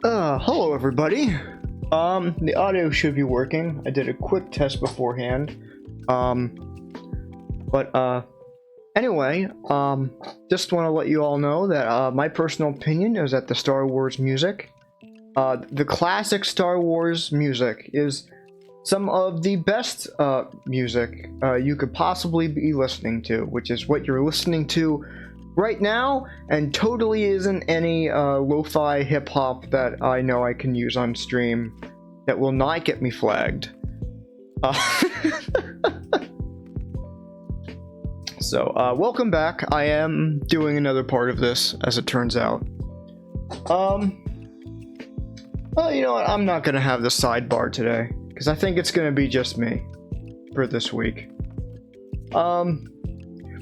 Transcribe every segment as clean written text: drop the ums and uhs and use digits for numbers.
Hello everybody. The audio should be working. I did a quick test beforehand. Anyway, just want to let you all know that, my personal opinion is that the Star Wars music, the classic Star Wars music is some of the best, music, you could possibly be listening to, which is what you're listening to right now, and totally isn't any lo-fi hip-hop that I know I can use on stream that will not get me flagged. So, welcome back. I am doing another part of this, as it turns out. Well, you know what? I'm not gonna have the sidebar today, because I think it's gonna be just me for this week.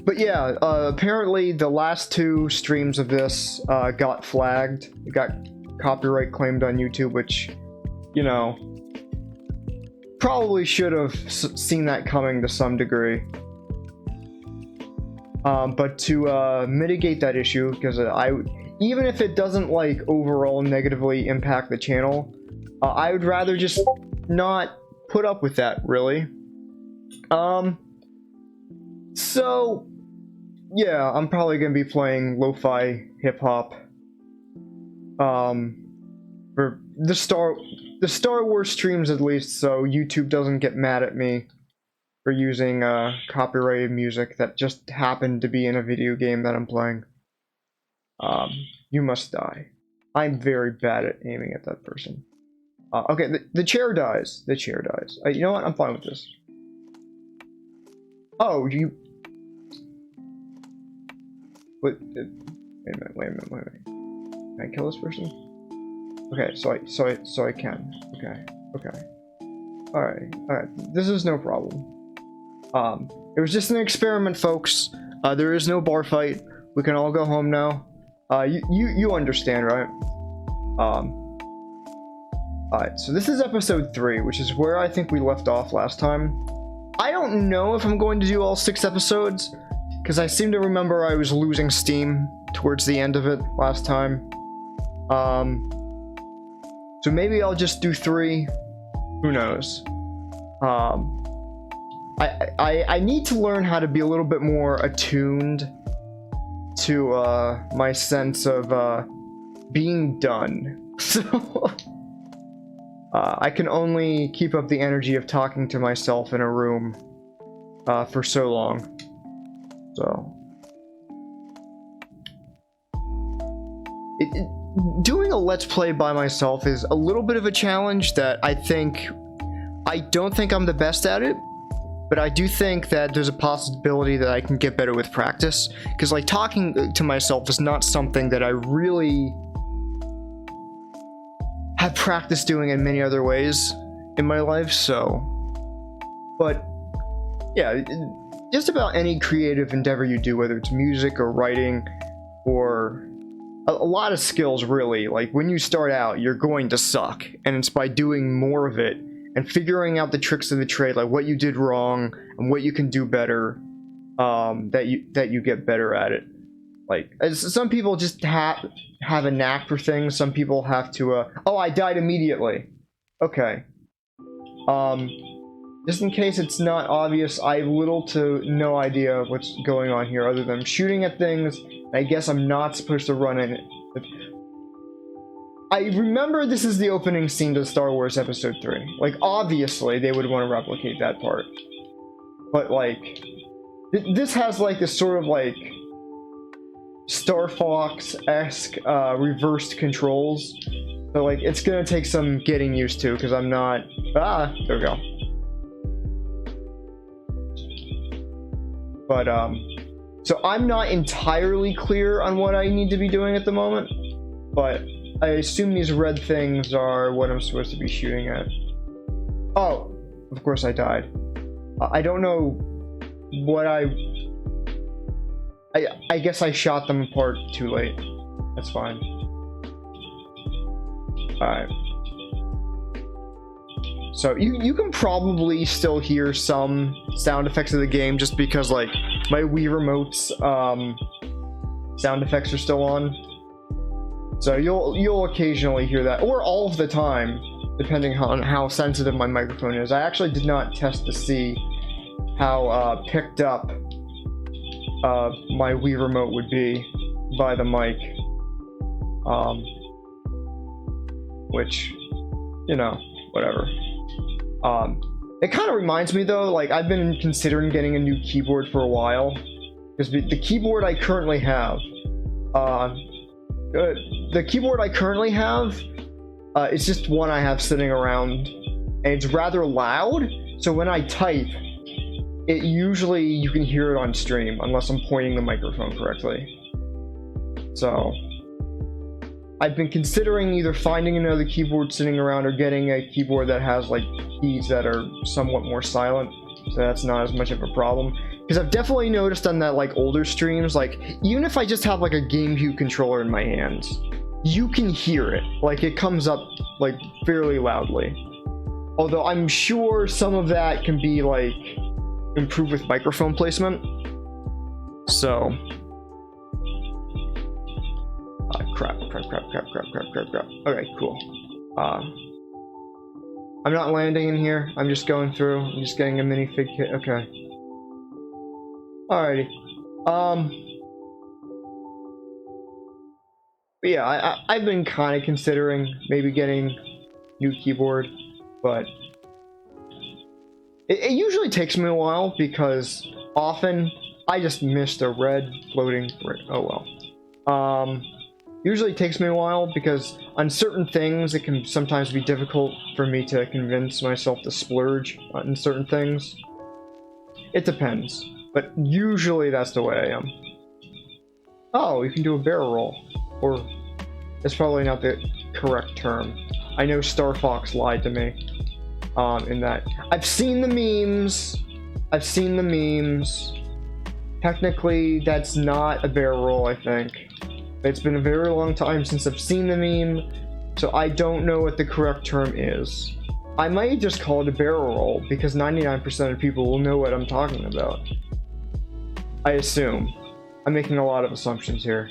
But yeah, apparently the last two streams of this got flagged. It got copyright claimed on YouTube, which, you know, probably should have seen that coming to some degree. But to mitigate that issue, because even if it doesn't like overall negatively impact the channel, I would rather just not put up with that, really. So yeah, I'm probably gonna be playing lo-fi hip-hop for the Star Wars streams, at least, so YouTube doesn't get mad at me for using copyrighted music that just happened to be in a video game that I'm playing. You must die. I'm very bad at aiming at that person. Okay, the chair dies. The chair dies. You know what? I'm fine with this. Oh, you... Wait a minute. Can I kill this person? Okay, so I can. Okay. Alright. This is no problem. It was just an experiment, folks. There is no bar fight. We can all go home now. You understand, right? Alright, so this is episode 3, which is where I think we left off last time. I don't know if I'm going to do all 6 episodes, because I seem to remember I was losing steam towards the end of it last time. So maybe I'll just do 3. Who knows? I need to learn how to be a little bit more attuned to my sense of being done. So I can only keep up the energy of talking to myself in a room for so long. So doing a Let's Play by myself is a little bit of a challenge that I don't think I'm the best at it, but I do think that there's a possibility that I can get better with practice, because like talking to myself is not something that I really have practiced doing in many other ways in my life. So, but yeah, just about any creative endeavor you do, whether it's music or writing or a lot of skills, really, like when you start out, you're going to suck, and it's by doing more of it and figuring out the tricks of the trade, like what you did wrong and what you can do better, that you get better at it. Like, some people just have a knack for things. Some people have to oh, I died immediately. Okay. Just in case it's not obvious, I have little to no idea what's going on here other than shooting at things. I guess I'm not supposed to run in it. I remember this is the opening scene to Star Wars Episode 3. Like, obviously, they would want to replicate that part. But, like, this has, like, this sort of, like, Star Fox-esque, reversed controls. So, like, it's gonna take some getting used to, because I'm not... Ah, there we go. But, so I'm not entirely clear on what I need to be doing at the moment, but I assume these red things are what I'm supposed to be shooting at. Oh, of course I died. I don't know what I guess I shot them apart too late. That's fine. Alright. So you can probably still hear some sound effects of the game just because, like, my Wii Remote's sound effects are still on. So you'll occasionally hear that, or all of the time, depending on how sensitive my microphone is. I actually did not test to see how picked up my Wii remote would be by the mic, which, you know, whatever. It kind of reminds me though, like I've been considering getting a new keyboard for a while, because the keyboard I currently have, it's just one I have sitting around, and it's rather loud, so when I type, it usually, you can hear it on stream, unless I'm pointing the microphone correctly. So, I've been considering either finding another keyboard sitting around or getting a keyboard that has like keys that are somewhat more silent, so that's not as much of a problem. Because I've definitely noticed on that like older streams, like even if I just have like a GameCube controller in my hands, you can hear it. Like it comes up like fairly loudly. Although I'm sure some of that can be like improved with microphone placement. So crap. Okay, cool. I'm not landing in here. I'm just going through. I'm just getting a minifig kit. Okay. Alrighty. But yeah, I've been kind of considering maybe getting new keyboard, but it usually takes me a while because often I just missed a red floating. Oh well. Usually takes me a while because on certain things it can sometimes be difficult for me to convince myself to splurge on certain things. It depends, but usually that's the way I am. Oh, you can do a barrel roll, or that's probably not the correct term. I know Star Fox lied to me in that. I've seen the memes. Technically, that's not a barrel roll, I think. It's been a very long time since I've seen the meme, so I don't know what the correct term is. I might just call it a barrel roll, because 99% of people will know what I'm talking about. I assume. I'm making a lot of assumptions here.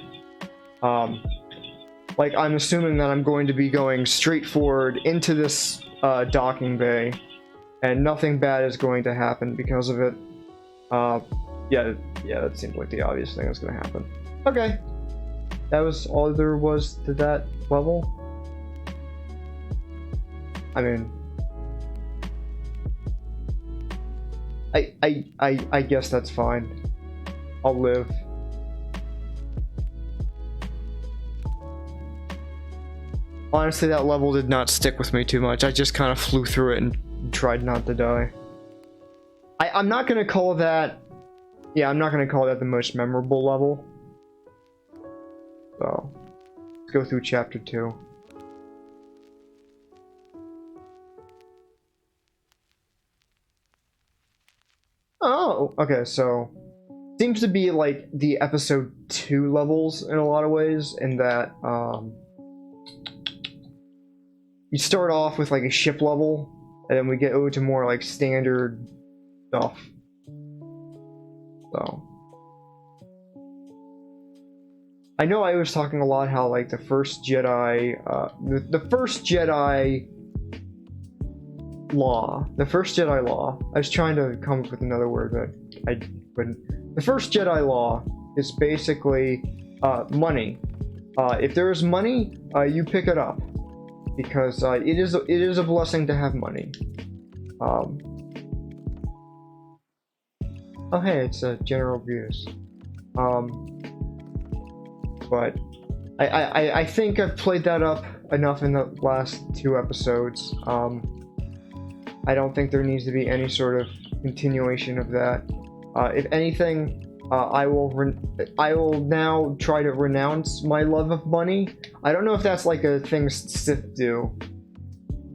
Like, I'm assuming that I'm going to be going straight forward into this docking bay, and nothing bad is going to happen because of it. Yeah, that seems like the obvious thing that's going to happen. Okay. That was all there was to that level. I mean, I guess that's fine. I'll live. Honestly, that level did not stick with me too much. I just kind of flew through it and tried not to die. I'm not gonna call that. Yeah, I'm not gonna call that the most memorable level. So, let's go through chapter 2. Oh, okay, so seems to be like the episode 2 levels in a lot of ways, in that you start off with like a ship level, and then we get over to more like standard stuff. So I know I was talking a lot how like the first Jedi law, I was trying to come up with another word, but I couldn't. The first Jedi law is basically money. If there is money, you pick it up, because it is a blessing to have money. Oh hey, it's General Grievous. But I think I've played that up enough in the last 2 episodes. I don't think there needs to be any sort of continuation of that. If anything, I will now try to renounce my love of money. I don't know if that's like a thing Sith do.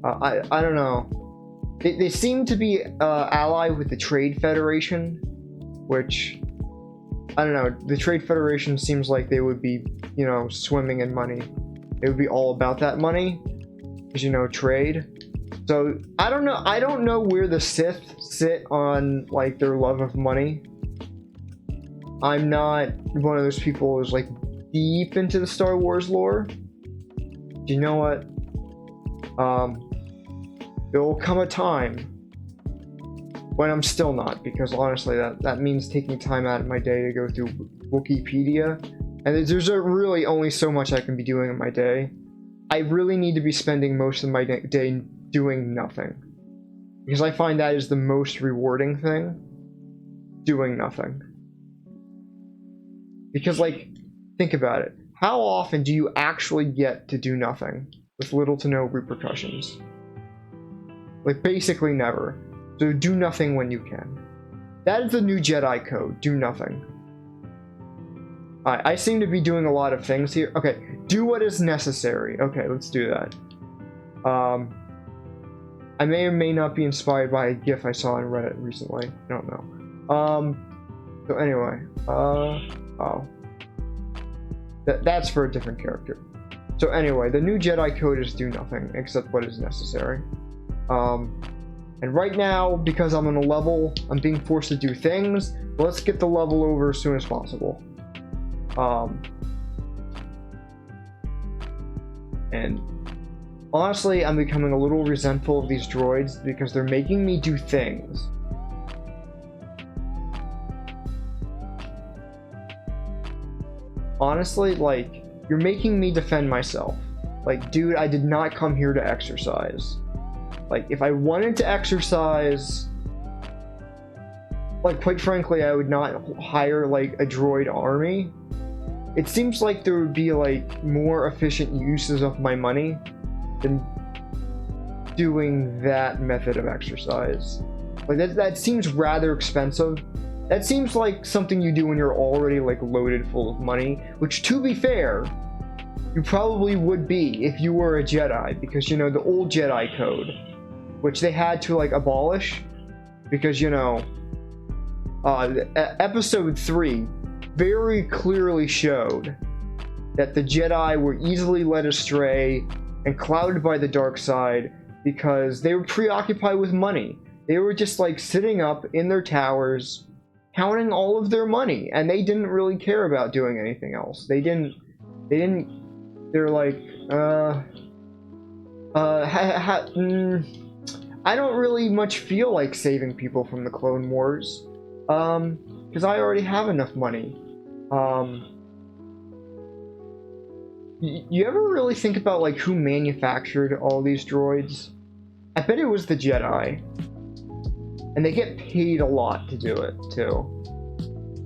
I don't know. They seem to be allied with the Trade Federation, which, I don't know, the Trade Federation seems like they would be, you know, swimming in money. It would be all about that money, because, you know, trade. So, I don't know where the Sith sit on, like, their love of money. I'm not one of those people who's, like, deep into the Star Wars lore, you know what? There will come a time when I'm still not, because honestly, that means taking time out of my day to go through Wikipedia, and there's really only so much I can be doing in my day. I really need to be spending most of my day doing nothing, because I find that is the most rewarding thing, doing nothing. Because, like, think about it. How often do you actually get to do nothing with little to no repercussions? Like, basically never. So do nothing when you can. That is the new Jedi code. Do nothing. I seem to be doing a lot of things here. Okay, do what is necessary. Okay, let's do that. I may or may not be inspired by a GIF I saw on Reddit recently. I don't know. So anyway, oh. That's for a different character. So anyway, the new Jedi code is do nothing except what is necessary. And right now, because I'm on a level, I'm being forced to do things. Let's get the level over as soon as possible. And honestly, I'm becoming a little resentful of these droids because they're making me do things. Honestly, like, you're making me defend myself. Like, dude, I did not come here to exercise. Like, if I wanted to exercise, like, quite frankly, I would not hire, like, a droid army. It seems like there would be, like, more efficient uses of my money than doing that method of exercise. Like, that seems rather expensive. That seems like something you do when you're already, like, loaded full of money, which, to be fair, you probably would be if you were a Jedi, because, you know, the old Jedi code, which they had to, like, abolish, because, you know, episode 3 very clearly showed that the Jedi were easily led astray and clouded by the dark side because they were preoccupied with money. They were just, like, sitting up in their towers counting all of their money, and they didn't really care about doing anything else. They're like, I don't really much feel like saving people from the Clone Wars, because I already have enough money. You ever really think about, like, who manufactured all these droids? I bet it was the Jedi. And they get paid a lot to do it, too.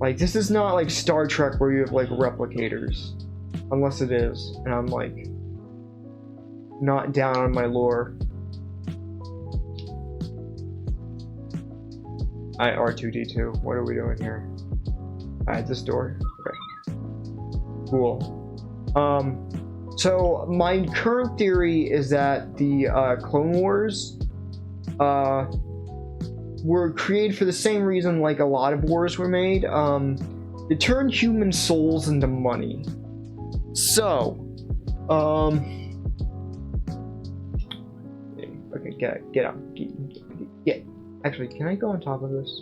Like, this is not like Star Trek where you have, like, replicators. Unless it is. And I'm, like, not down on my lore. R2-D2. What are we doing here? Alright, this door. Okay. Cool. So my current theory is that the Clone Wars were created for the same reason like a lot of wars were made, to turn human souls into money. So, okay, get up, get. Actually, can I go on top of this?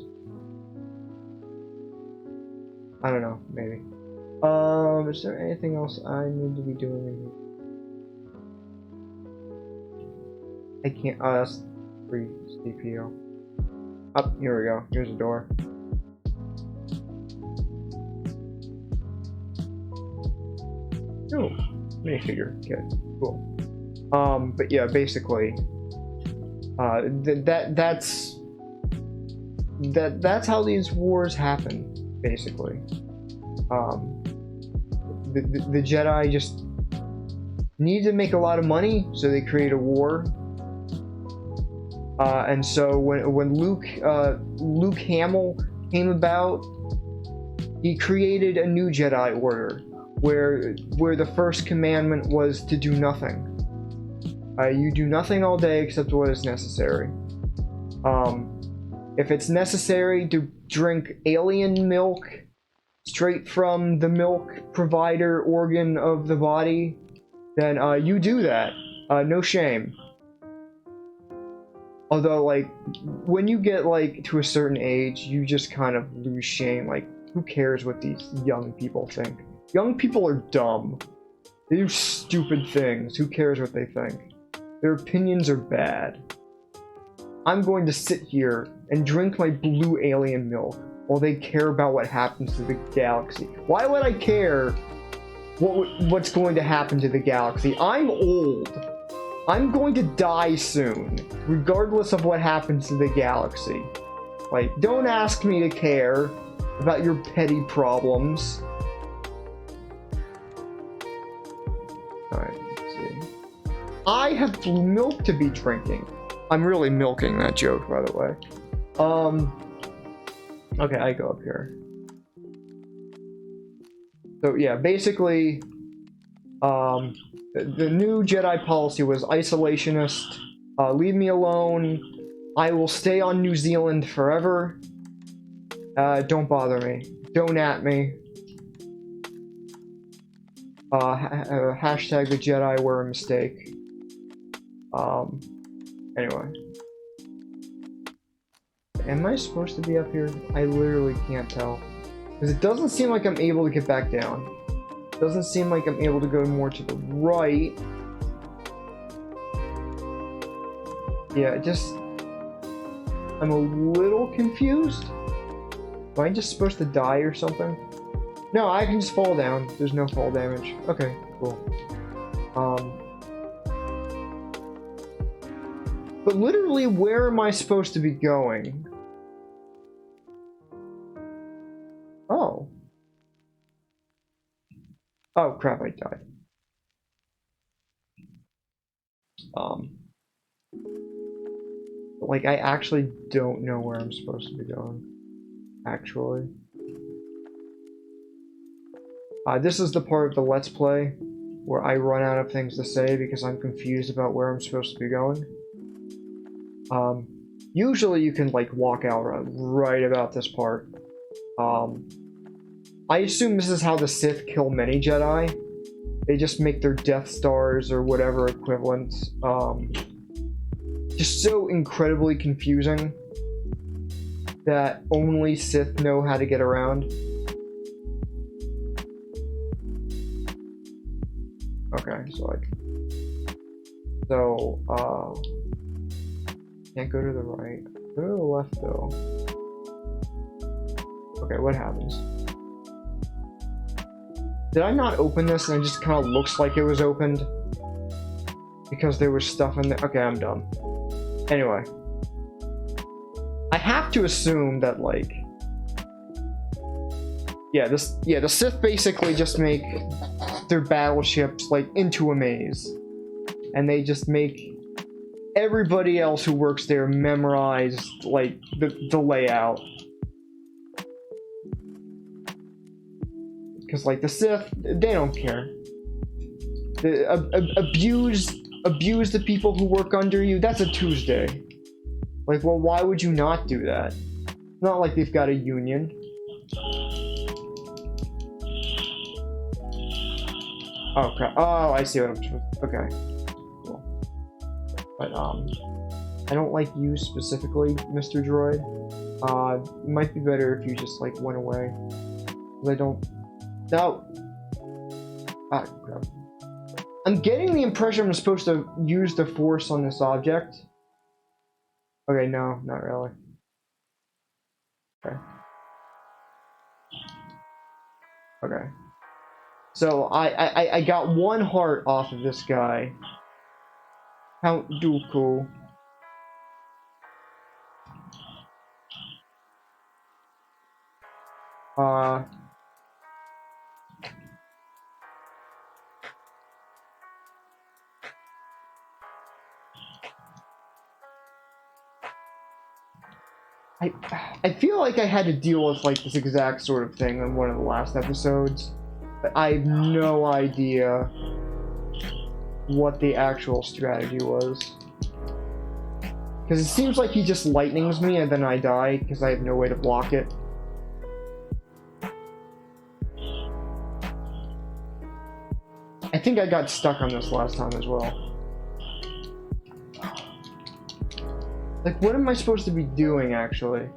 I don't know, maybe. Is there anything else I need to be doing in here? I can't. Oh, that's free CPU. Up, here we go. Here's a door. Oh, minifigure. Okay, cool. But yeah, basically, that's how these wars happen. Basically, the Jedi just need to make a lot of money, so they create a war. And so when Luke Hamill came about, he created a new Jedi Order, where the first commandment was to do nothing. You do nothing all day except what is necessary. If it's necessary to drink alien milk straight from the milk provider organ of the body, then you do that. No shame. Although, like, when you get, like, to a certain age, you just kind of lose shame. Like, who cares what these young people think? Young people are dumb. They do stupid things. Who cares what they think? Their opinions are bad. I'm going to sit here and drink my blue alien milk while they care about what happens to the galaxy. Why would I care what's going to happen to the galaxy? I'm old. I'm going to die soon, regardless of what happens to the galaxy. Like, don't ask me to care about your petty problems. Alright, let's see. I have blue milk to be drinking. I'm really milking that joke, by the way. Okay, I go up here. So yeah, basically, the new Jedi policy was isolationist. Leave me alone. I will stay on New Zealand forever. Don't bother me. Don't at me. Hashtag the Jedi were a mistake. Anyway. Am I supposed to be up here? I literally can't tell. Because it doesn't seem like I'm able to get back down. It doesn't seem like I'm able to go more to the right. Yeah, I'm a little confused. Am I just supposed to die or something? No, I can just fall down. There's no fall damage. Okay, cool. But literally, where am I supposed to be going? Oh. Oh, crap, I died. Like, I actually don't know where I'm supposed to be going. Actually. This is the part of the Let's Play where I run out of things to say because I'm confused about where I'm supposed to be going. Usually you can, like, walk out right about this part. I assume this is how the Sith kill many Jedi. They just make their Death Stars or whatever equivalent, just so incredibly confusing that only Sith know how to get around. Okay, can't go to the right. Go to the left, though. Okay, what happens? Did I not open this and it just kind of looks like it was opened? Because there was stuff in there? Okay, I'm dumb. Anyway. I have to assume that, like... Yeah, the Sith basically just make their battleships, like, into a maze. And they just make everybody else who works there memorize, like, the layout. Because, like, the Sith, they don't care. Abuse the people who work under you, that's a Tuesday. Like, well, why would you not do that? It's not like they've got a union. Oh, crap. Oh, I see what I'm supposed to... Okay. Cool. But, I don't like you specifically, Mr. Droid. It might be better if you just, like, went away. Because I don't... No! Ah, crap. I'm getting the impression I'm supposed to use the Force on this object. Okay, no, not really. Okay. Okay. So, I got one heart off of this guy. Count Dooku. I feel like I had to deal with, like, this exact sort of thing in one of the last episodes. But I have no idea what the actual strategy was. Because it seems like he just lightnings me and then I die because I have no way to block it. I think I got stuck on this last time as well. Like, what am I supposed to be doing, actually?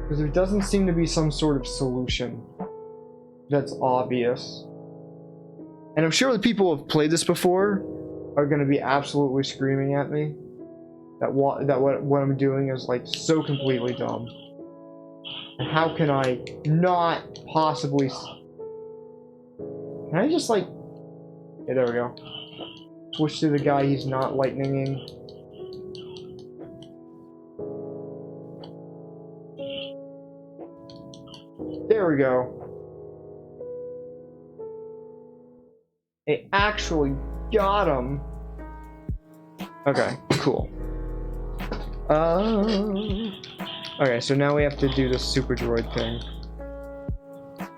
Because there doesn't seem to be some sort of solution that's obvious. And I'm sure the people who have played this before are going to be absolutely screaming at me that what I'm doing is like so completely dumb. And how can I not possibly... Can I just like... Yeah, there we go. Switch to the guy he's not lightninging. There we go. It actually got him. Okay, cool. Okay, so now we have to do the super droid thing.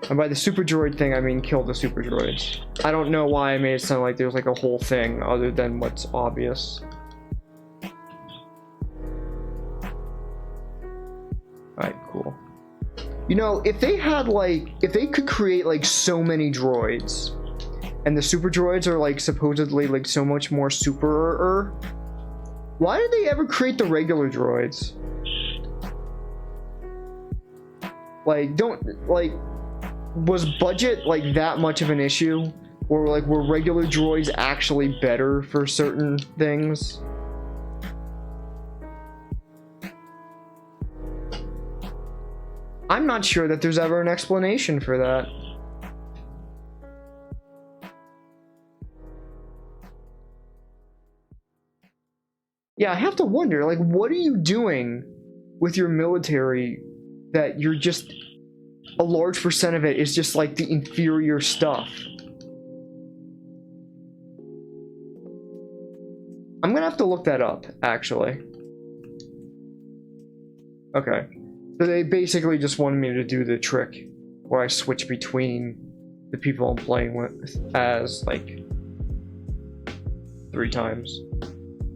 And by the super droid thing, I mean kill the super droids. I don't know why I made it sound like there's like a whole thing other than what's obvious. Alright, cool. You know, if they had like, if they could create like so many droids, and the super droids are like supposedly like so much more super-er, why did they ever create the regular droids? Like, was budget like that much of an issue? Or like, were regular droids actually better for certain things? I'm not sure that there's ever an explanation for that. Yeah, I have to wonder, like, what are you doing with your military that you're just, a large percent of it is just like the inferior stuff? I'm gonna have to look that up, actually. Okay. So they basically just wanted me to do the trick where I switch between the people I'm playing with as, like, 3 times.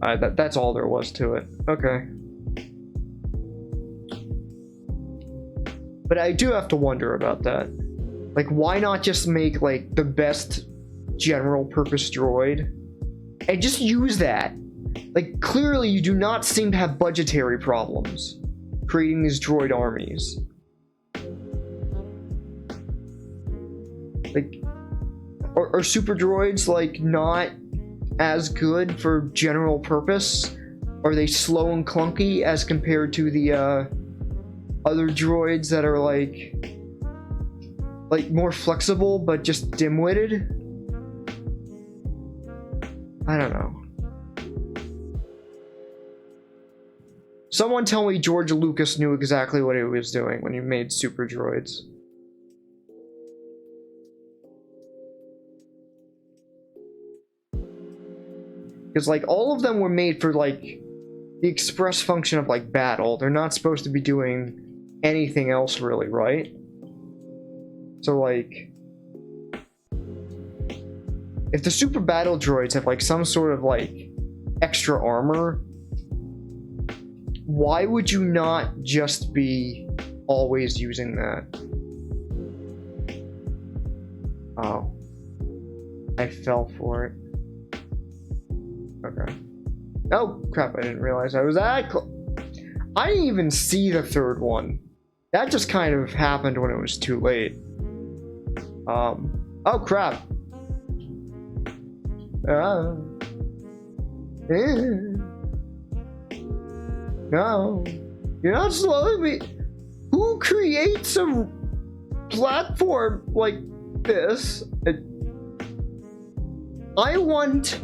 That's all there was to it. Okay. But I do have to wonder about that. Like, why not just make, like, the best general purpose droid and just use that? Like, clearly you do not seem to have budgetary problems creating these droid armies. Like, are super droids, like, not as good for general purpose? Are they slow and clunky as compared to the other droids that are like more flexible but just dim-witted? I don't know. Someone tell me George Lucas knew exactly what he was doing when he made super droids. Because, like, all of them were made for, like, the express function of, like, battle. They're not supposed to be doing anything else, really, right? So, like, if the super battle droids have, like, some sort of, like, extra armor, why would you not just be always using that? Oh. I fell for it. Okay. Oh, crap, I didn't realize I was that close. I didn't even see the third one. That just kind of happened when it was too late. Oh, crap. No. You're not slowing me. Who creates a platform like this? I want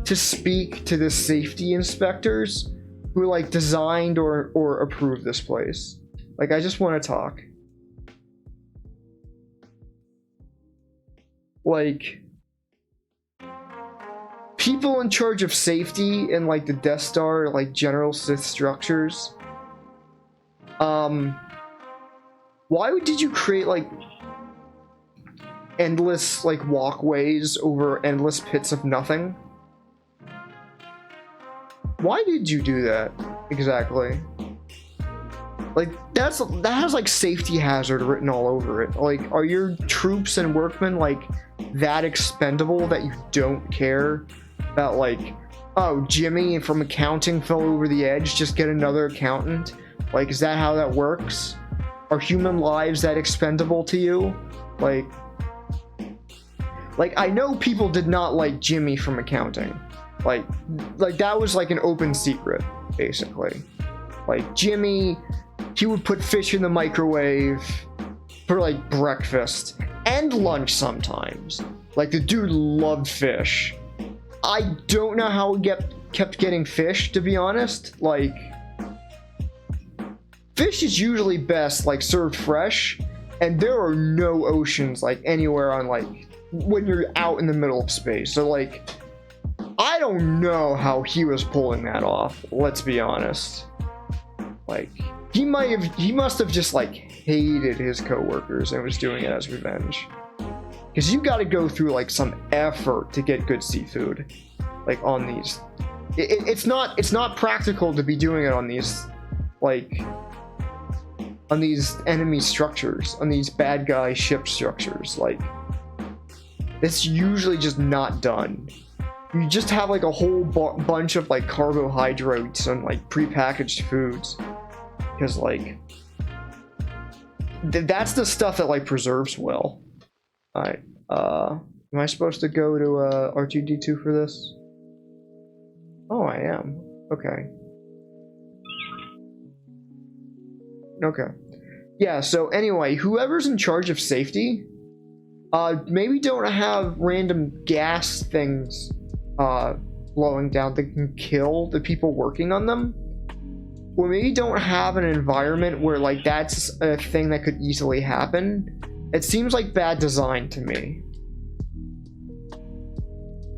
to speak to the safety inspectors who, like, designed or approved this place. Like, I just want to talk. Like, people in charge of safety in, like, the Death Star, like, General Sith structures. Why did you create, like, endless, like, walkways over endless pits of nothing? Why did you do that exactly? Like, that has, like, safety hazard written all over it. Like, are your troops and workmen, like, that expendable that you don't care about, like, oh, Jimmy from accounting fell over the edge, just get another accountant? Like, is that how that works? Are human lives that expendable to you? Like, Like, I know people did not like Jimmy from accounting. Like that was like an open secret, basically. Like, Jimmy, he would put fish in the microwave for like breakfast and lunch sometimes. Like, the dude loved fish. I don't know how he kept getting fish, to be honest. Like, fish is usually best like served fresh, and there are no oceans like anywhere on like when you're out in the middle of space. So like, I don't know how he was pulling that off, let's be honest. Like, he must have just like hated his coworkers and was doing it as revenge. Because you got to go through like some effort to get good seafood, like on these. It's not practical to be doing it on these, like, on these enemy structures, on these bad guy ship structures. Like, it's usually just not done. You just have like a whole bunch of like carbohydrates and like prepackaged foods, because like that's the stuff that like preserves well. All right, am I supposed to go to R2D2 for this? Oh, I am. Okay. Okay. Yeah, so anyway, whoever's in charge of safety, maybe don't have random gas things blowing down that can kill the people working on them. Or maybe don't have an environment where like that's a thing that could easily happen. It seems like bad design to me.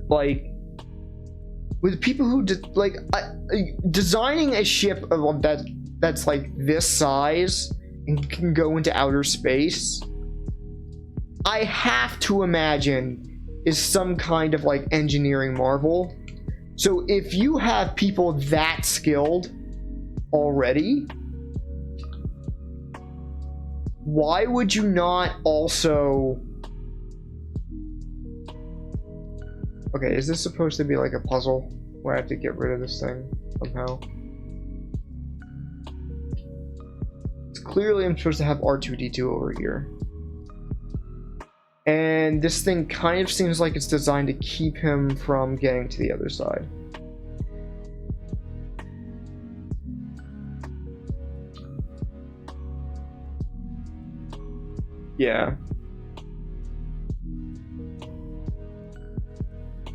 Like, with people who designing a ship of that's like this size and can go into outer space, I have to imagine is some kind of like engineering marvel. So if you have people that skilled already, why would you not also... Okay, is this supposed to be like a puzzle where I have to get rid of this thing somehow? It's clearly I'm supposed to have R2D2 over here. And this thing kind of seems like it's designed to keep him from getting to the other side. Yeah.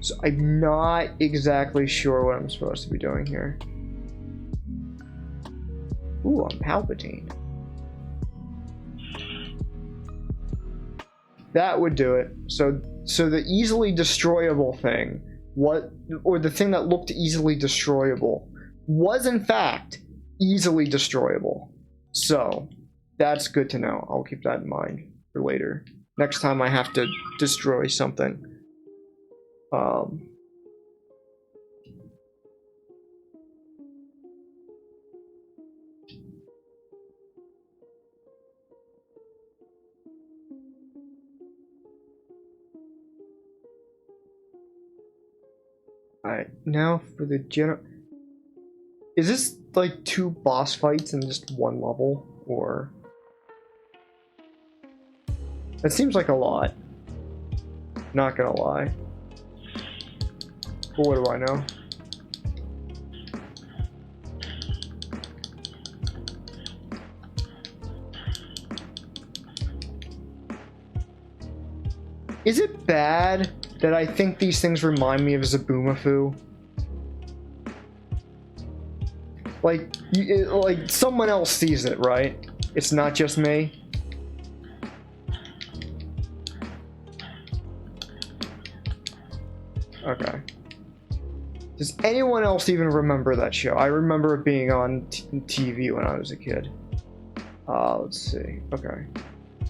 So I'm not exactly sure what I'm supposed to be doing here. Ooh, I'm Palpatine. That would do it. So the easily destroyable thing, or the thing that looked easily destroyable, was in fact easily destroyable. So that's good to know. I'll keep that in mind for later. Next time I have to destroy something. Alright, now for the general... Is this like 2 boss fights in just 1 level, or... That seems like a lot. Not gonna lie. But what do I know? Is it bad that I think these things remind me of Zaboomafoo? Like, like someone else sees it, right? It's not just me. Okay. Does anyone else even remember that show? I remember it being on TV when I was a kid. Let's see. Okay.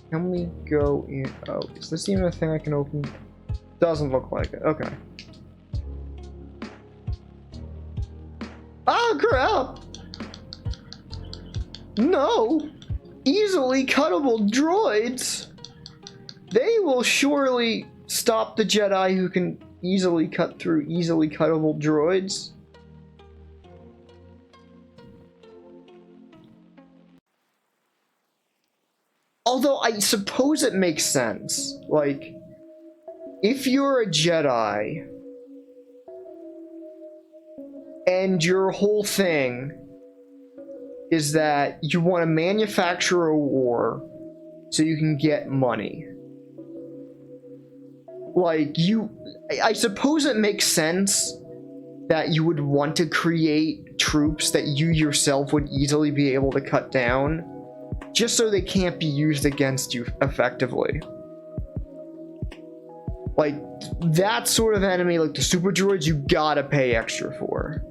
Can we go in? Oh, is this even a thing I can open? Doesn't look like it. Okay. Oh, crap! No! Easily cuttable droids! They will surely stop the Jedi who can easily cut through easily cuttable droids. Although I suppose it makes sense. Like, if you're a Jedi and your whole thing is that you want to manufacture a war so you can get money, like, I suppose it makes sense that you would want to create troops that you yourself would easily be able to cut down, just so they can't be used against you effectively. Like, that sort of enemy, like the super droids, you gotta pay extra for.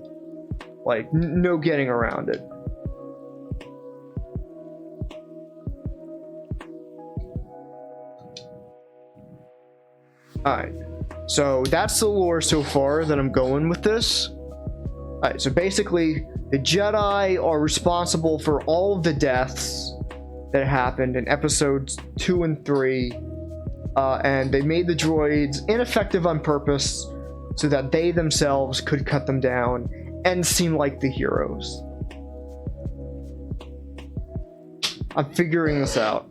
Like, no getting around it. Alright, so that's the lore so far that I'm going with this. Alright, so basically, the Jedi are responsible for all of the deaths that happened in episodes 2 and 3, and they made the droids ineffective on purpose so that they themselves could cut them down and seem like the heroes. I'm figuring this out.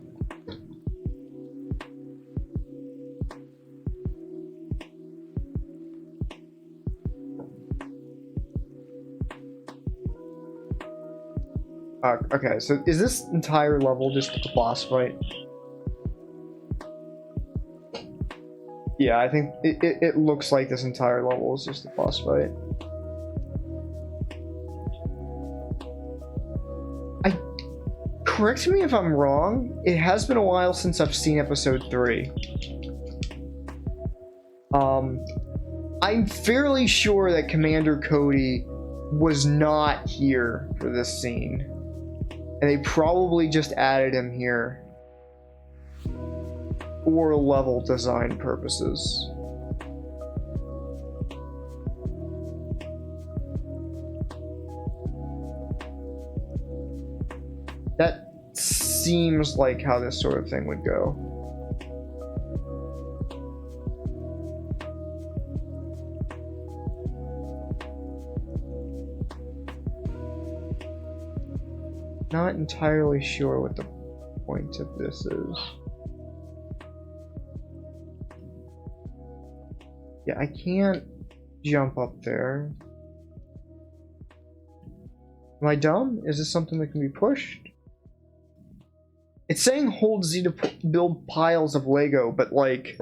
Okay, so is this entire level just a boss fight? Yeah, I think it looks like this entire level is just a boss fight. Correct me if I'm wrong, it has been a while since I've seen episode 3. I'm fairly sure that Commander Cody was not here for this scene. And they probably just added him here for level design purposes. That seems like how this sort of thing would go. Not entirely sure what the point of this is. Yeah, I can't jump up there. Am I dumb? Is this something that can be pushed? It's saying hold Z to build piles of Lego, but like...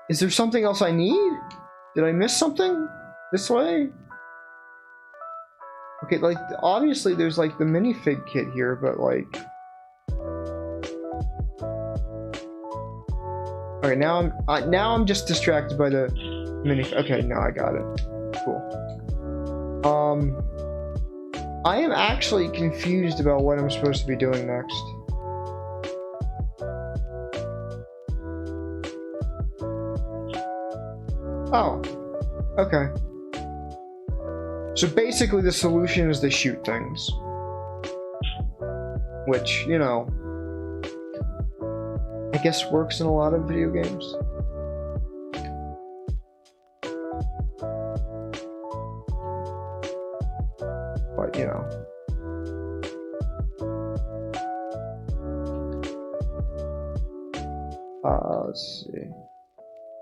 Is there something else I need? Did I miss something? This way? Okay, like, obviously there's, like, the minifig kit here, but, like... Okay, now I'm just distracted by the minifig. Okay, now I got it. Cool. I am actually confused about what I'm supposed to be doing next. Oh. Okay. So basically the solution is to shoot things. Which, you know, I guess works in a lot of video games. But, you know. Let's see.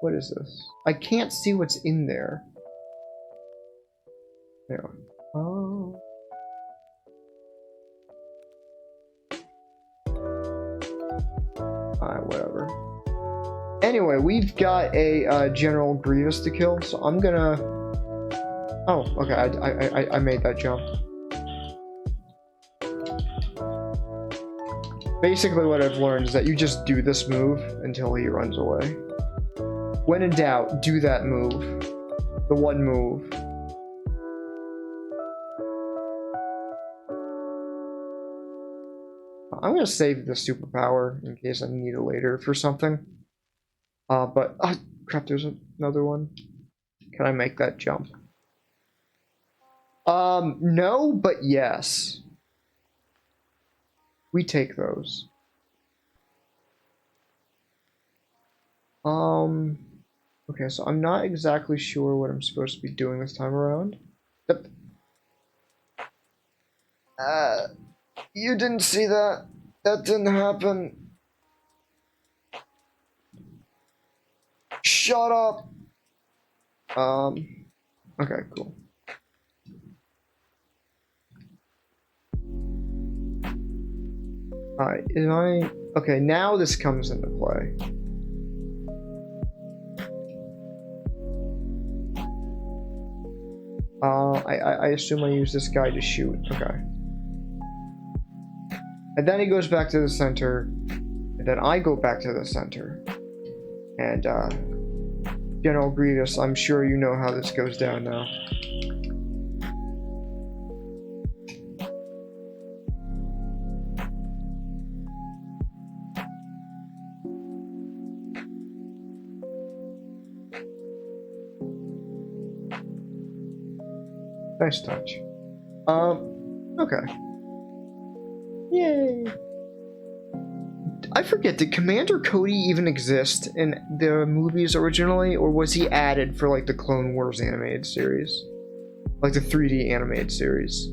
What is this? I can't see what's in there. There. Oh. Alright, whatever. Anyway, we've got a General Grievous to kill, so I'm gonna... Oh, okay, I made that jump. Basically what I've learned is that you just do this move until he runs away. When in doubt, do that move. The one move. I'm gonna save the superpower in case I need it later for something. But crap, there's another one. Can I make that jump? No, but yes. We take those. Okay, so I'm not exactly sure what I'm supposed to be doing this time around. Yep. You didn't see that? That didn't happen. Shut up. Okay, cool. Alright, okay, now this comes into play. I assume I use this guy to shoot. Okay. And then he goes back to the center, and then I go back to the center. And, General Grievous, I'm sure you know how this goes down now. Nice touch. Okay. Yay. I forget, did Commander Cody even exist in the movies originally, or was he added for, like, the Clone Wars animated series? Like, the 3D animated series?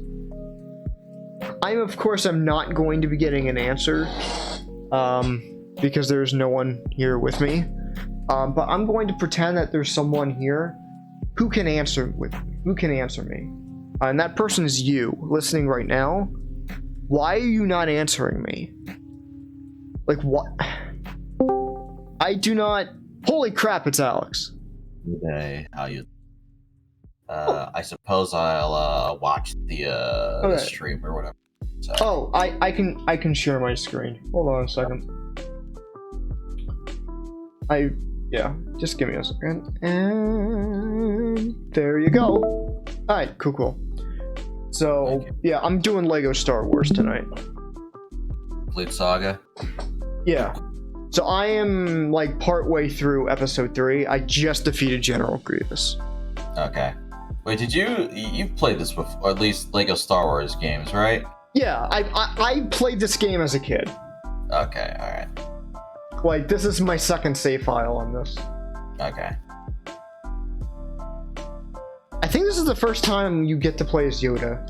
Of course, I'm not going to be getting an answer, because there's no one here with me. But I'm going to pretend that there's someone here who can answer me. And that person is you, listening right now. Why are you not answering me? Like, what? I do not... Holy crap, it's Alex. Hey, how you... I suppose I'll watch the stream or whatever. So. Oh, I can share my screen. Hold on a second. Yeah, just give me a second. And there you go. Alright, cool. So, yeah, I'm doing Lego Star Wars tonight. Complete Saga? Yeah. So I am, like, partway through episode 3. I just defeated General Grievous. Okay. Wait, you've played this before, or at least Lego Star Wars games, right? Yeah, I played this game as a kid. Okay, alright. Like, this is my second save file on this. Okay. I think this is the first time you get to play as Yoda.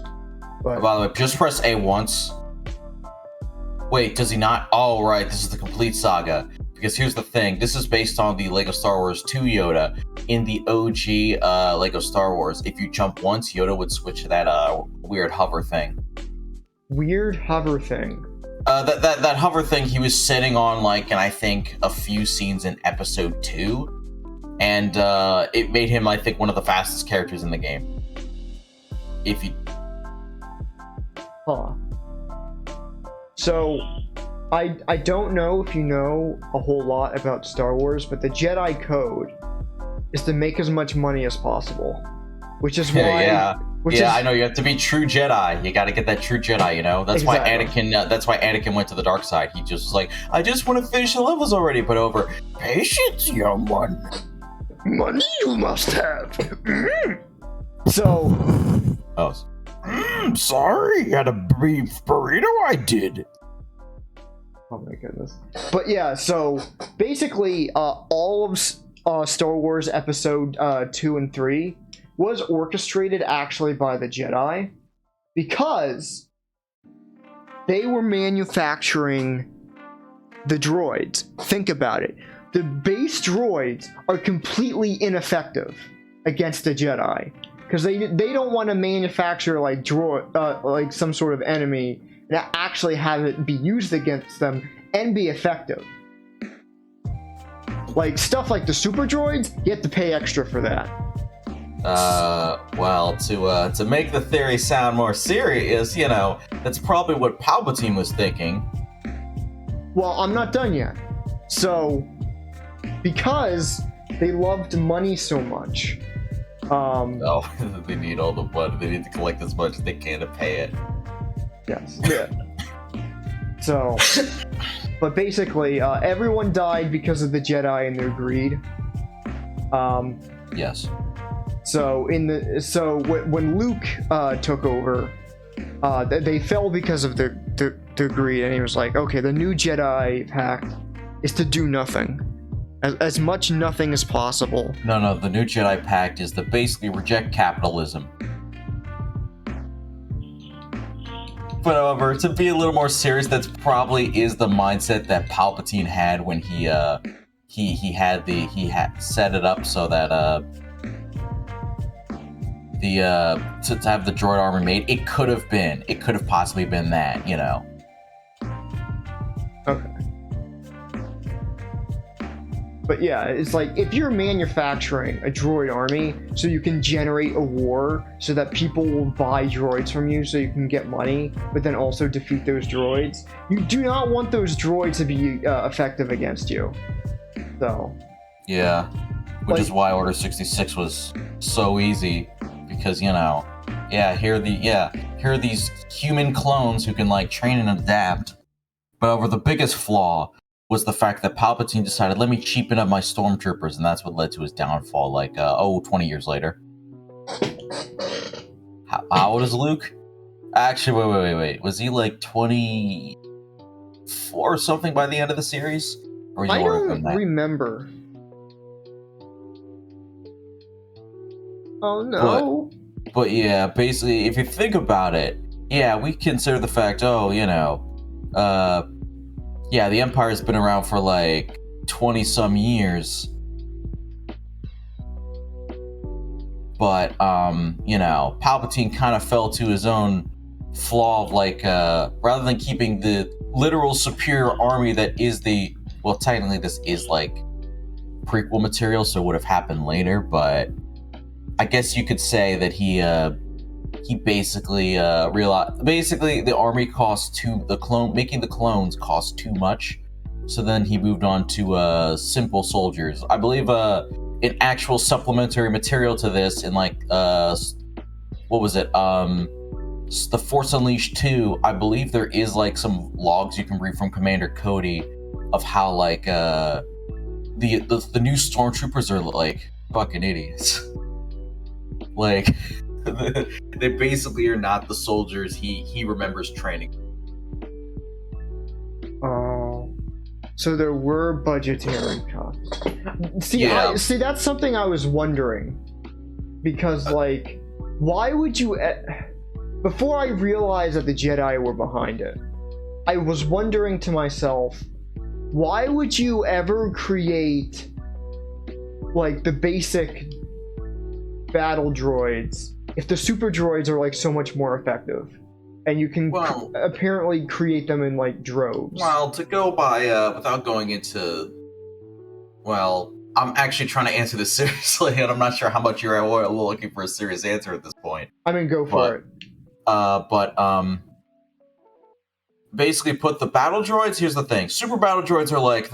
But... By the way, just press A once. Wait, does he not? Oh, right, this is the Complete Saga. Because here's the thing, this is based on the Lego Star Wars 2 Yoda. In the OG Lego Star Wars, if you jump once, Yoda would switch to that weird hover thing. Weird hover thing? That hover thing he was sitting on, like, in I think a few scenes in episode 2. And it made him, I think, one of the fastest characters in the game. If you... Huh. So, I don't know if you know a whole lot about Star Wars, but the Jedi code is to make as much money as possible. Which is why... I know, you have to be true Jedi. You gotta get that true Jedi, you know? That's exactly. Why Anakin went to the dark side. He just was like, I just want to finish the levels already, but over patience, young one. Money you must have. So... Oh. Sorry, had a beef burrito I did. Oh my goodness. But yeah, so basically all of Star Wars episode 2 and 3 was orchestrated actually by the Jedi because they were manufacturing the droids. Think about it. The base droids are completely ineffective against the Jedi because they don't want to manufacture like like some sort of enemy and actually have it be used against them and be effective. Like stuff like the super droids, you have to pay extra for that. Well, to make the theory sound more serious, you know, that's probably what Palpatine was thinking. Well, I'm not done yet. So, because they loved money so much, they need all the money. They need to collect as much as they can to pay it. Yes. Yeah. So, but basically, everyone died because of the Jedi and their greed. Yes. So when Luke took over, they fell because of their greed, and he was like, okay, the new Jedi pact is to do nothing, as much nothing as possible. No, the new Jedi pact is to basically reject capitalism. But however, to be a little more serious, that's probably is the mindset that Palpatine had when he he had set it up so that to have the droid armor made. It could have possibly been that, you know. Okay. But yeah, it's like if you're manufacturing a droid army so you can generate a war so that people will buy droids from you so you can get money, but then also defeat those droids, you do not want those droids to be effective against you. So. Yeah. Which is why Order 66 was so easy, because, you know, here are these human clones who can, like, train and adapt. But over the biggest flaw was the fact that Palpatine decided, let me cheapen up my stormtroopers, and that's what led to his downfall, 20 years later. How old is Luke? Actually, wait. Was he like 24 or something by the end of the series? Or I don't remember. Oh no. But yeah, basically, if you think about it, yeah, we consider the fact, yeah, the Empire's been around for like 20-some years. But, you know, Palpatine kind of fell to his own flaw of, like, rather than keeping the literal superior army that is well, technically this is, like, prequel material, so it would have happened later, but I guess you could say that he basically realized, the army making the clones cost too much, so then he moved on to simple soldiers. I believe an actual supplementary material to this in what was it, The Force Unleashed 2, I believe there is like some logs you can read from Commander Cody of how like the new stormtroopers are like fucking idiots. Like they basically are not the soldiers he remembers training. Oh, so there were budgetary costs. See, Yeah. See, that's something I was wondering, because like, why would you? Before I realized that the Jedi were behind it, I was wondering to myself, why would you ever create like the basic battle droids if the super droids are like so much more effective, and you can apparently create them in like droves? Well, to go by without going into, I'm actually trying to answer this seriously, and I'm not sure how much you're looking for a serious answer at this point. I mean, go for it. Basically, put the battle droids. Here's the thing: super battle droids are like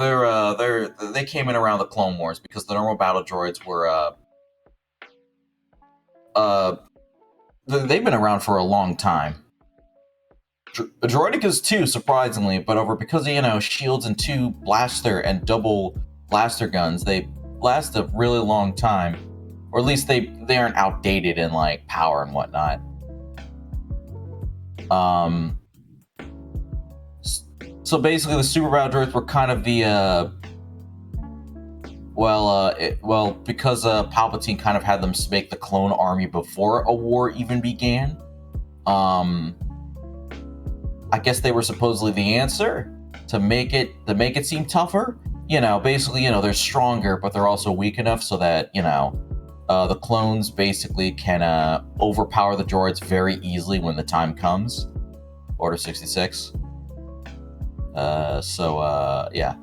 they came in around the Clone Wars, because the normal battle droids were they've been around for a long time. Droidicas too, surprisingly, but because of, shields and two blaster and double blaster guns, they last a really long time, or at least they aren't outdated in like power and whatnot. So basically, the super battle droids were kind of the because Palpatine kind of had them make the clone army before a war even began. I guess they were supposedly the answer to make it seem tougher. Basically, they're stronger, but they're also weak enough so that the clones basically can overpower the droids very easily when the time comes. Order 66. Yeah.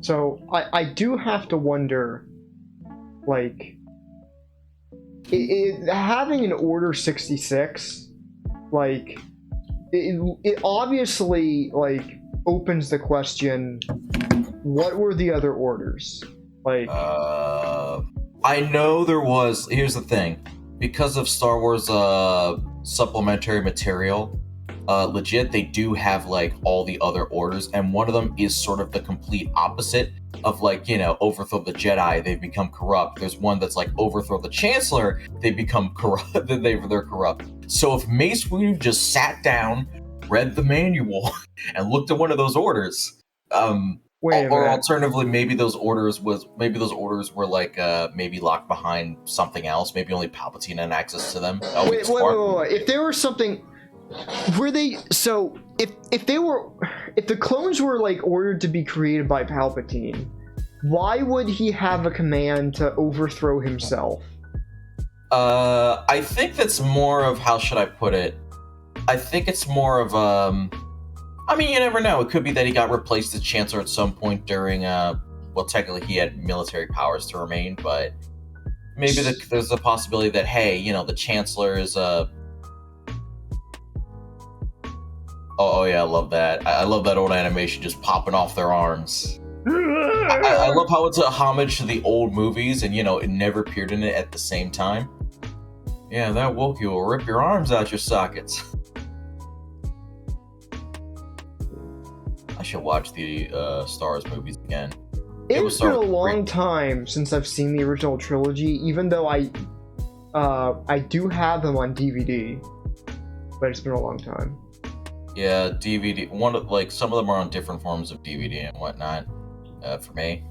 So I do have to wonder, like, having an Order 66, like, it obviously, like, opens the question, what were the other orders? Like, I know there was. Here's the thing, because of Star Wars supplementary material, legit, they do have like all the other orders, and one of them is sort of the complete opposite of like, overthrow the Jedi, they've become corrupt. There's one that's like overthrow the Chancellor, they become corrupt. They're corrupt. So if Mace Windu just sat down, read the manual, and looked at one of those orders, or alternatively, maybe those orders were like maybe locked behind something else. Maybe only Palpatine had access to them. Wait. If there was something, were they? So if the clones were like ordered to be created by Palpatine, why would he have a command to overthrow himself? I think that's more of, how should I put it? I think it's more of I mean, you never know. It could be that he got replaced as Chancellor at some point during well, technically he had military powers to remain, but maybe there's a possibility that, hey, you know, the Chancellor is Oh yeah, I love that. I love that old animation just popping off their arms. I love how it's a homage to the old movies, and you know, it never appeared in it at the same time. Yeah, that Wookiee will rip your arms out your sockets. I should watch the Star Wars movies again. It's been a long time since I've seen the original trilogy, even though I do have them on DVD, but it's been a long time. Yeah, DVD. Some of them are on different forms of DVD and whatnot. For me.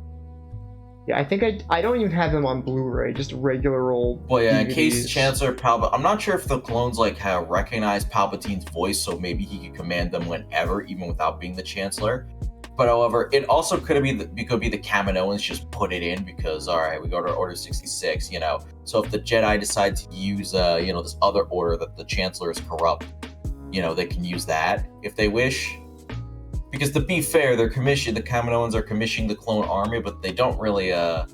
Yeah, I think I don't even have them on Blu-ray, just regular old. Well, yeah, DVDs. in case Chancellor Palpatine, I'm not sure if the clones recognize Palpatine's voice, so maybe he could command them whenever, even without being the Chancellor. But however, it also could be the Kaminoans just put it in because, all right, we go to Order 66, you know. So if the Jedi decide to use, you know, this other order that the Chancellor is corrupt, you know, they can use that if they wish. Because to be fair, the Kaminoans are commissioning the clone army, but they don't really, Oh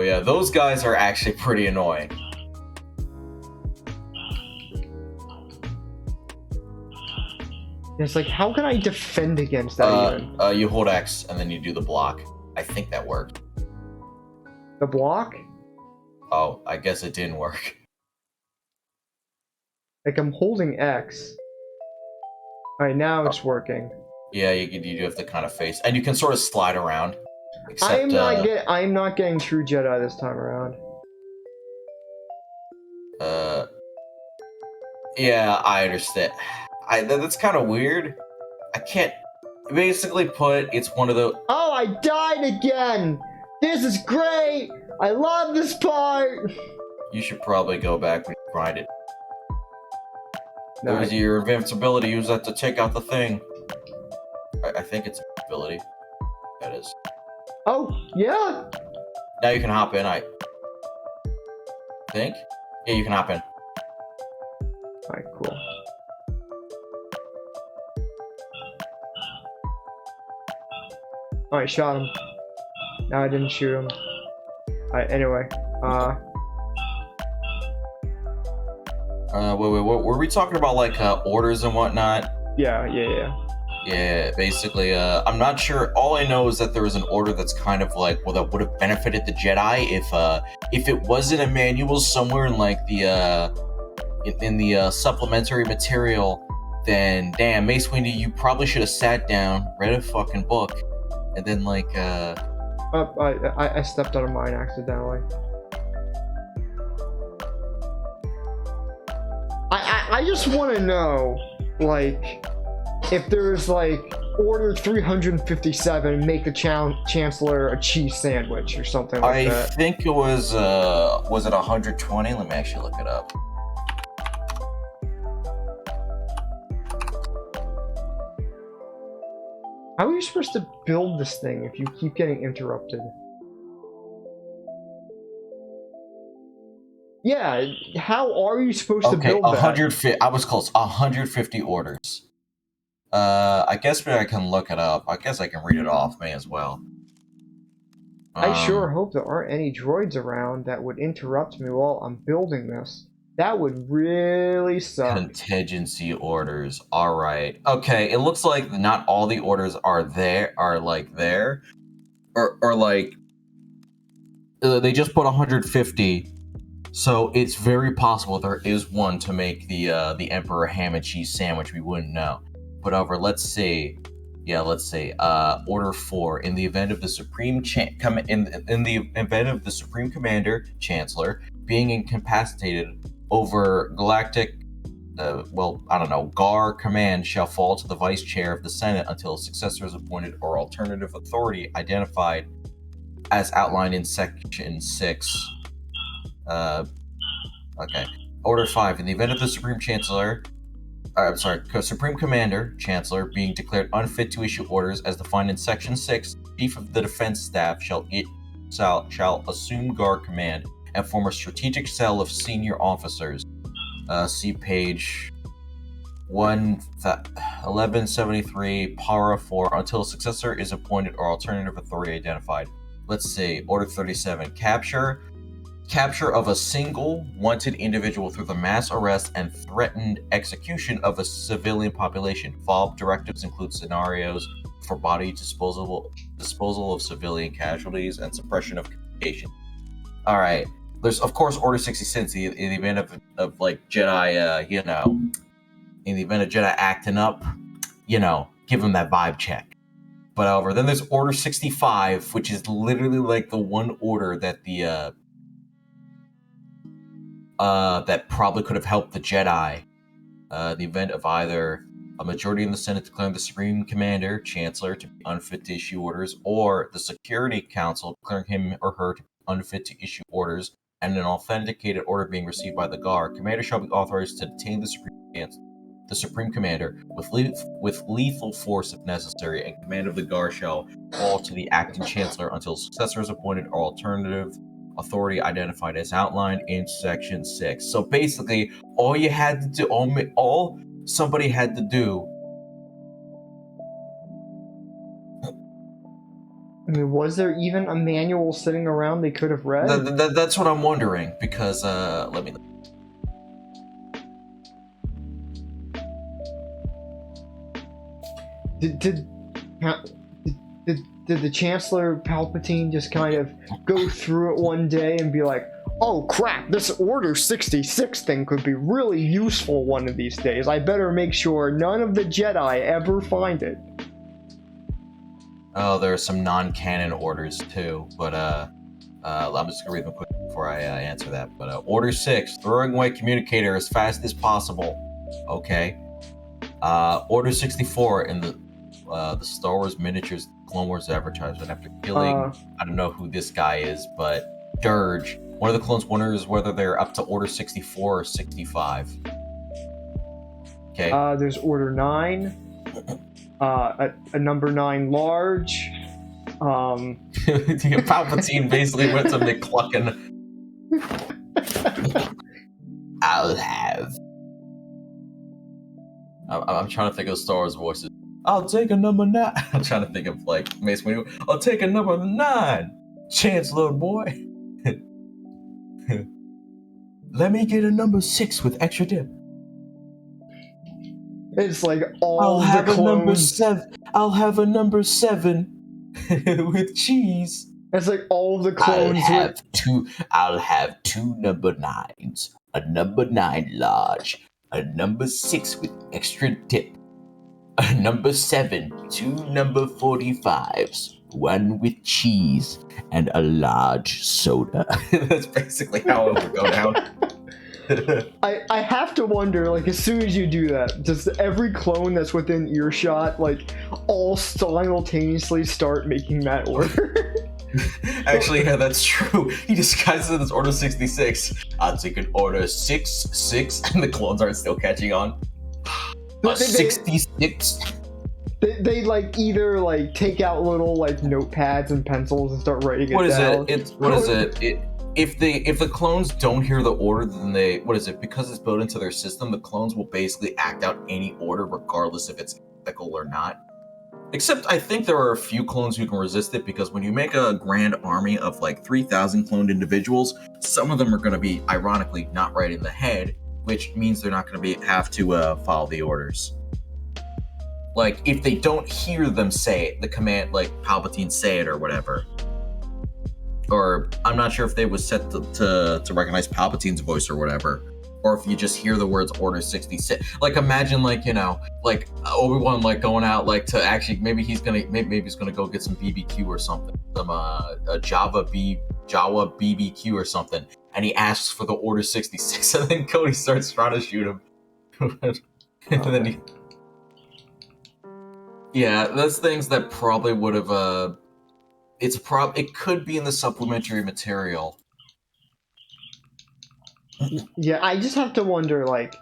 yeah, those guys are actually pretty annoying. It's like, how can I defend against that even? You hold X, and then you do the block. I think that worked. The block? Oh, I guess it didn't work. Like, I'm holding X. Alright, now it's working. Yeah, you do have to kind of face, and you can sort of slide around. Except, I'm not getting True Jedi this time around. Yeah, I understand. That's kind of weird. I can't. Basically put, it's one of the. Oh, I died again! This is great! I love this part! You should probably go back when you grind it. No, There's your invincibility. Use that to take out the thing. I think it's ability. That is. Oh, yeah! Now you can hop in, I think. Yeah, you can hop in. Alright, cool. Alright, shot him. No, I didn't shoot him. Alright, anyway. Wait, were we talking about, like, orders and whatnot? Yeah. Yeah, basically, I'm not sure. All I know is that there was an order that's kind of like, well, that would have benefited the Jedi if it wasn't a manual somewhere in, like, the, in the supplementary material, then, damn, Mace Windu, you probably should have sat down, read a fucking book, and then, like, I stepped out of mine accidentally. I just want to know, like, if there's, like, Order 357, make the Chancellor a cheese sandwich or something like that. I think it was it 120? Let me actually look it up. How are you supposed to build this thing if you keep getting interrupted? Yeah, how are you supposed to build that? 150. I was close. 150 orders. I guess maybe I can look it up. I guess I can read it off. May as well. I sure hope there aren't any droids around that would interrupt me while I'm building this. That would really suck. Contingency orders. All right. Okay. It looks like not all the orders are there. Or like they just put 150. So it's very possible there is one to make the Emperor ham and cheese sandwich. We wouldn't know. But over, let's see. Yeah, let's see. Order 4. In the event of the Supreme in the event of the Supreme Commander Chancellor being incapacitated over galactic, GAR command shall fall to the Vice Chair of the Senate until a successor is appointed or alternative authority identified as outlined in Section 6. Okay. Order 5. In the event of the Supreme Chancellor I'm sorry, Supreme Commander, Chancellor, being declared unfit to issue orders as defined in Section 6, Chief of the Defense Staff shall assume guard command and form a strategic cell of senior officers. See page 1173, para 4, until a successor is appointed or alternative authority identified. Let's see, Order 37, capture of a single wanted individual through the mass arrest and threatened execution of a civilian population. FOB directives include scenarios for body disposal of civilian casualties and suppression of communication. All right, there's of course Order 66 in the event of like Jedi, in the event of Jedi acting up, give them that vibe check. But however, then there's Order 65, which is literally like the one order that the that probably could have helped the Jedi. The event of either a majority in the Senate declaring the Supreme Commander, Chancellor, to be unfit to issue orders, or the Security Council declaring him or her to be unfit to issue orders, and an authenticated order being received by the Guard, Commander shall be authorized to detain the Supreme Commander with lethal force if necessary, and command of the Guard shall fall to the acting Chancellor until successor is appointed or alternative authority identified as outlined in Section 6. So basically, all you had to do, all somebody had to do. I mean, was there even a manual sitting around they could have read? That's what I'm wondering, because, let me... Did the Chancellor Palpatine just kind of go through it one day and be like, oh crap, this Order 66 thing could be really useful one of these days. I better make sure none of the Jedi ever find it. Oh, there are some non-canon orders too, but I'm just gonna read them quick before I answer that. But Order 6, throwing away communicator as fast as possible. Okay. Order 64 in the Star Wars miniatures Clone Wars advertisement after killing, I don't know who this guy is, but Dirge. One of the clones wonders whether they're up to Order 64 or 65. Okay. There's Order 9. A number 9 large. Palpatine basically went to McCluckin. I'll have. I'm trying to think of Star Wars voices. I'll take a number 9. I'm trying to think of like Mace Windu. I'll take a number 9, Chancellor boy. Let me get a number 6 with extra dip. It's like all the clones. I'll have a number 7 with cheese. It's like all the clones. I'll have two number 9s. A number 9 large. A number 6 with extra dip. A number 7, 2 number 45s, 1 with cheese, and a large soda. That's basically how it would go down. I have to wonder, like, as soon as you do that, does every clone that's within earshot, like, all simultaneously start making that order? Actually, yeah, that's true. He disguises it as Order 66. I'll take an Order 66, and the clones aren't still catching on. 66. They like either like take out little like notepads and pencils and start writing it down. What is it? If the clones don't hear the order, then because it's built into their system, the clones will basically act out any order regardless if it's ethical or not. Except I think there are a few clones who can resist it, because when you make a grand army of like 3,000 cloned individuals, some of them are going to be ironically not right in the head, which means they're not going to have to follow the orders. Like, if they don't hear them say it, the command, like Palpatine say it or whatever. Or, I'm not sure if they was set to recognize Palpatine's voice or whatever. Or if you just hear the words Order 66. Like, imagine, like, like, Obi-Wan, like, going out, like, to actually, maybe he's gonna go get some BBQ or something. Some, Jawa BBQ or something. And he asks for the Order 66, and then Cody starts trying to shoot him. And then yeah, that's things that probably would have, it could be in the supplementary material. Yeah, I just have to wonder, like,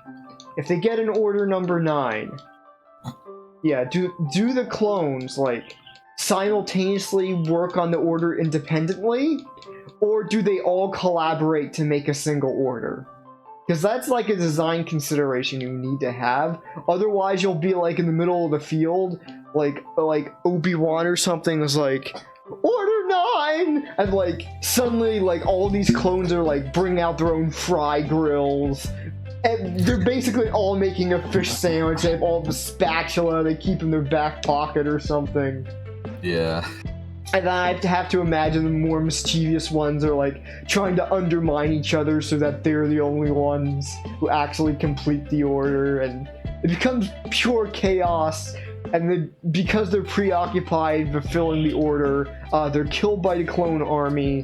if they get an order number 9, yeah, do the clones, like, simultaneously work on the order independently? Or do they all collaborate to make a single order? Because that's like a design consideration you need to have. Otherwise, you'll be like in the middle of the field, like Obi-Wan or something is like, Order 9! And like, suddenly, like, all these clones are like, bringing out their own fry grills. And they're basically all making a fish sandwich. They have all the spatula they keep in their back pocket or something. Yeah. And then I have to imagine the more mischievous ones are like trying to undermine each other so that they're the only ones who actually complete the order, and it becomes pure chaos. And because they're preoccupied fulfilling the order, they're killed by the clone army.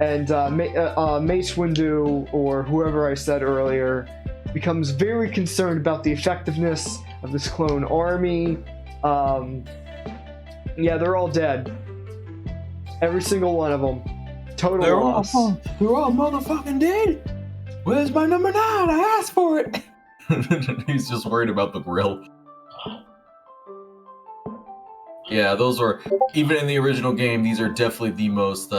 Mace Windu, or whoever I said earlier, becomes very concerned about the effectiveness of this clone army. Yeah, they're all dead. Every single one of them. Total loss. They're all motherfucking dead. Where's my number 9? I asked for it. He's just worried about the grill. Yeah, those were, even in the original game, these are definitely the most,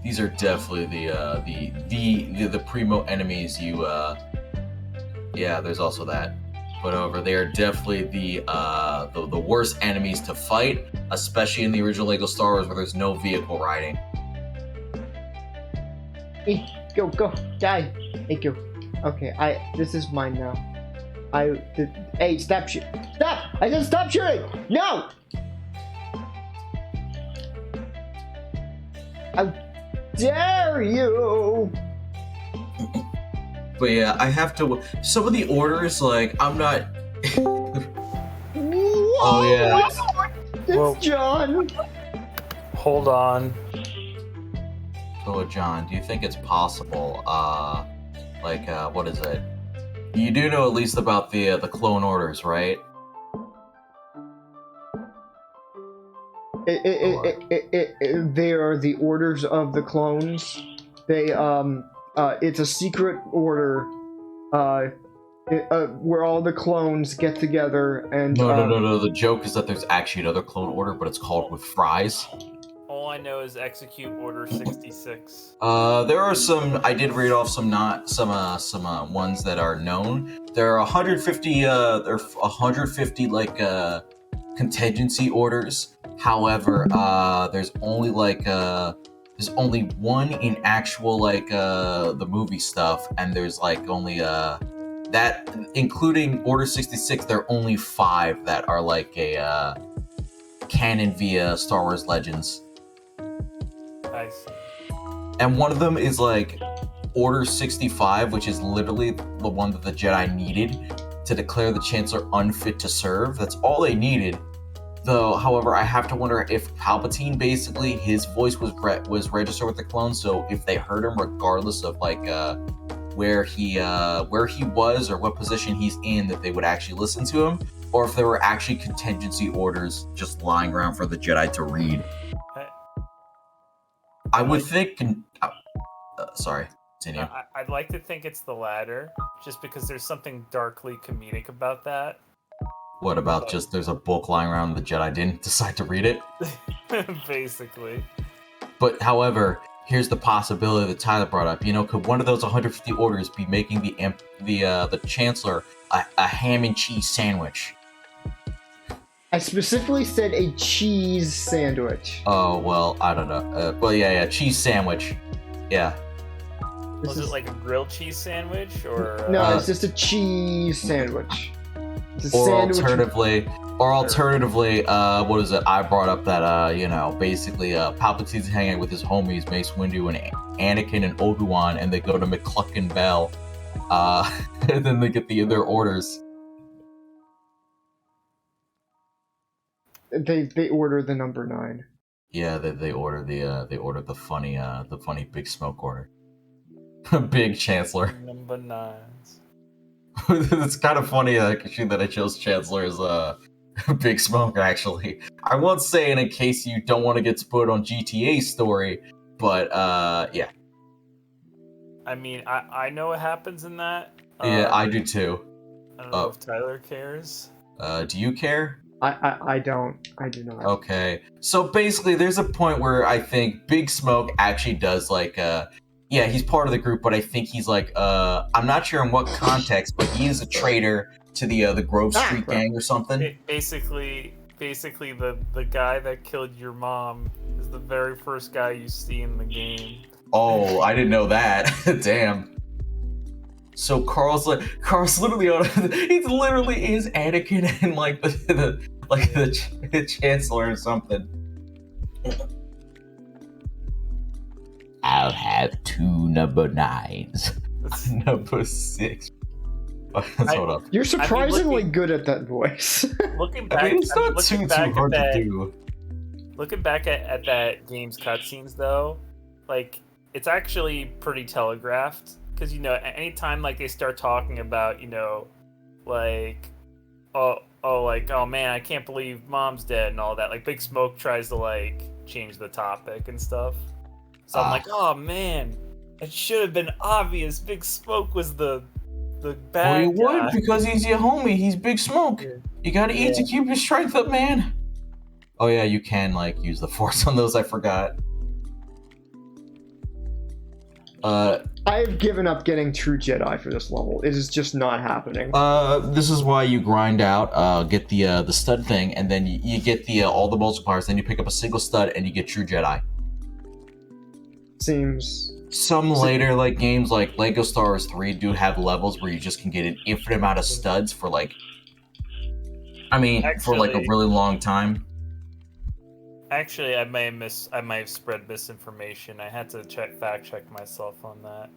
these are definitely the primo enemies you, yeah, there's also that. But however, they are definitely the worst enemies to fight, especially in the original Lego Star Wars where there's no vehicle riding. Go, die. Thank you. Okay, this is mine now. Hey, stop shooting. Stop! I said stop shooting! No! How dare you! But yeah, I have to. Some of the orders, like, I'm not. Oh yeah. It's Whoa. John. Hold on. So John, do you think it's possible? What is it? You do know at least about the clone orders, right? They are the orders of the clones. They it's a secret order where all the clones get together and No. The joke is that there's actually another clone order, but it's called with fries. All I know is execute Order 66. There are some. I did read off some ones that are known. There are 150. There are 150 like contingency orders. However, there's only there's only one in actual the movie stuff, and there's like only that including Order 66. There are only 5 that are like a canon via Star Wars Legends. I see. And one of them is like Order 65, which is literally the one that the Jedi needed to declare the Chancellor unfit to serve. That's all they needed. Though, however, I have to wonder if Palpatine, basically, his voice was registered with the clones, so if they heard him regardless of where he was or what position he's in, that they would actually listen to him, or if there were actually contingency orders just lying around for the Jedi to read. I would think. Sorry, continue. I'd like to think it's the latter, just because there's something darkly comedic about that. What about just there's a book lying around and the Jedi didn't decide to read it? Basically. But however, here's the possibility that Tyler brought up. You know, could one of those 150 orders be making the Chancellor a ham and cheese sandwich? I specifically said a cheese sandwich. Oh well, I don't know. Well, yeah, cheese sandwich. Yeah. Was it like a grilled cheese sandwich, or? No, it's just a cheese sandwich. It's a or sandwich. Alternatively, what is it? I brought up that basically Palpatine's hanging out with his homies Mace Windu and Anakin and Obi-Wan, and they go to McClucken Bell, and then they get their orders. They order the number 9. Yeah, they order the funny Big Smoke order. Big Chancellor. Number 9s. It's kind of funny actually that I chose Chancellor as Big Smoke. Actually, I won't say it in case you don't want to get spoiled on GTA's story, but yeah. I mean, I know what happens in that. Yeah, I do too. I don't know if Tyler cares. Do you care? I don't. I do not. Okay. So basically, there's a point where I think Big Smoke actually does like, yeah, he's part of the group, but I think he's like, I'm not sure in what context, but he is a traitor to the Grove Street gang or something. Basically, the guy that killed your mom is the very first guy you see in the game. Oh, I didn't know that. Damn. So Carl's literally on. He literally is Anakin and like the Chancellor or something. I'll have 2 number 9s. Number 6. Hold up. You're surprisingly good at that voice. Looking back, it's not too hard to do. Looking back at that game's cutscenes, though, like it's actually pretty telegraphed. Because, you know, anytime, like, they start talking about, you know, like, oh, man, I can't believe Mom's dead and all that. Like, Big Smoke tries to, like, change the topic and stuff. So I'm like, oh, man, it should have been obvious. Big Smoke was the bad guy. Well, he would, because he's your homie. He's Big Smoke. Yeah. You gotta eat to keep your strength up, man. Oh, yeah, you can, like, use the Force on those. I forgot. I've given up getting true Jedi for this level. It is just not happening. This is why you grind out, get the stud thing, and then you get the all the multipliers. Then you pick up a single stud, and you get true Jedi. Seems. Some later like games like Lego Star Wars 3 do have levels where you just can get an infinite amount of studs for like, for like a really long time. Actually, I may have spread misinformation. I had to fact check myself on that.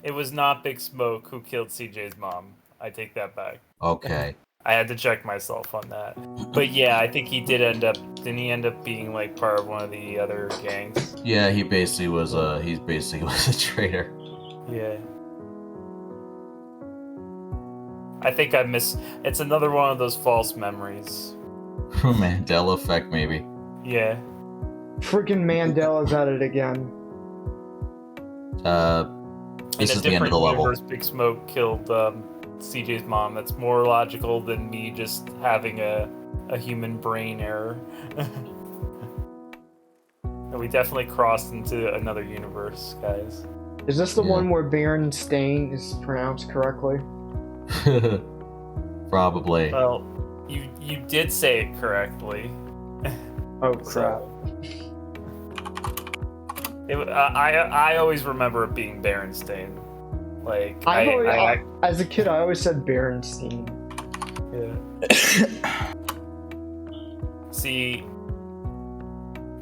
It was not Big Smoke who killed CJ's mom. I take that back. Okay. I had to check myself on that. But yeah, I think he didn't he end up being like part of one of the other gangs? Yeah, he basically was a traitor. Yeah. I think it's another one of those false memories. Mandela effect, maybe. Yeah. Freaking Mandela's at it again. This is the end of the level. Universe, Big Smoke killed CJ's mom. That's more logical than me just having a human brain error. And we definitely crossed into another universe, guys. Is this the one where Berenstain is pronounced correctly? Probably. Well, you did say it correctly. Oh crap. I always remember it being Berenstain. Like as a kid, I always said Berenstain. Yeah. See,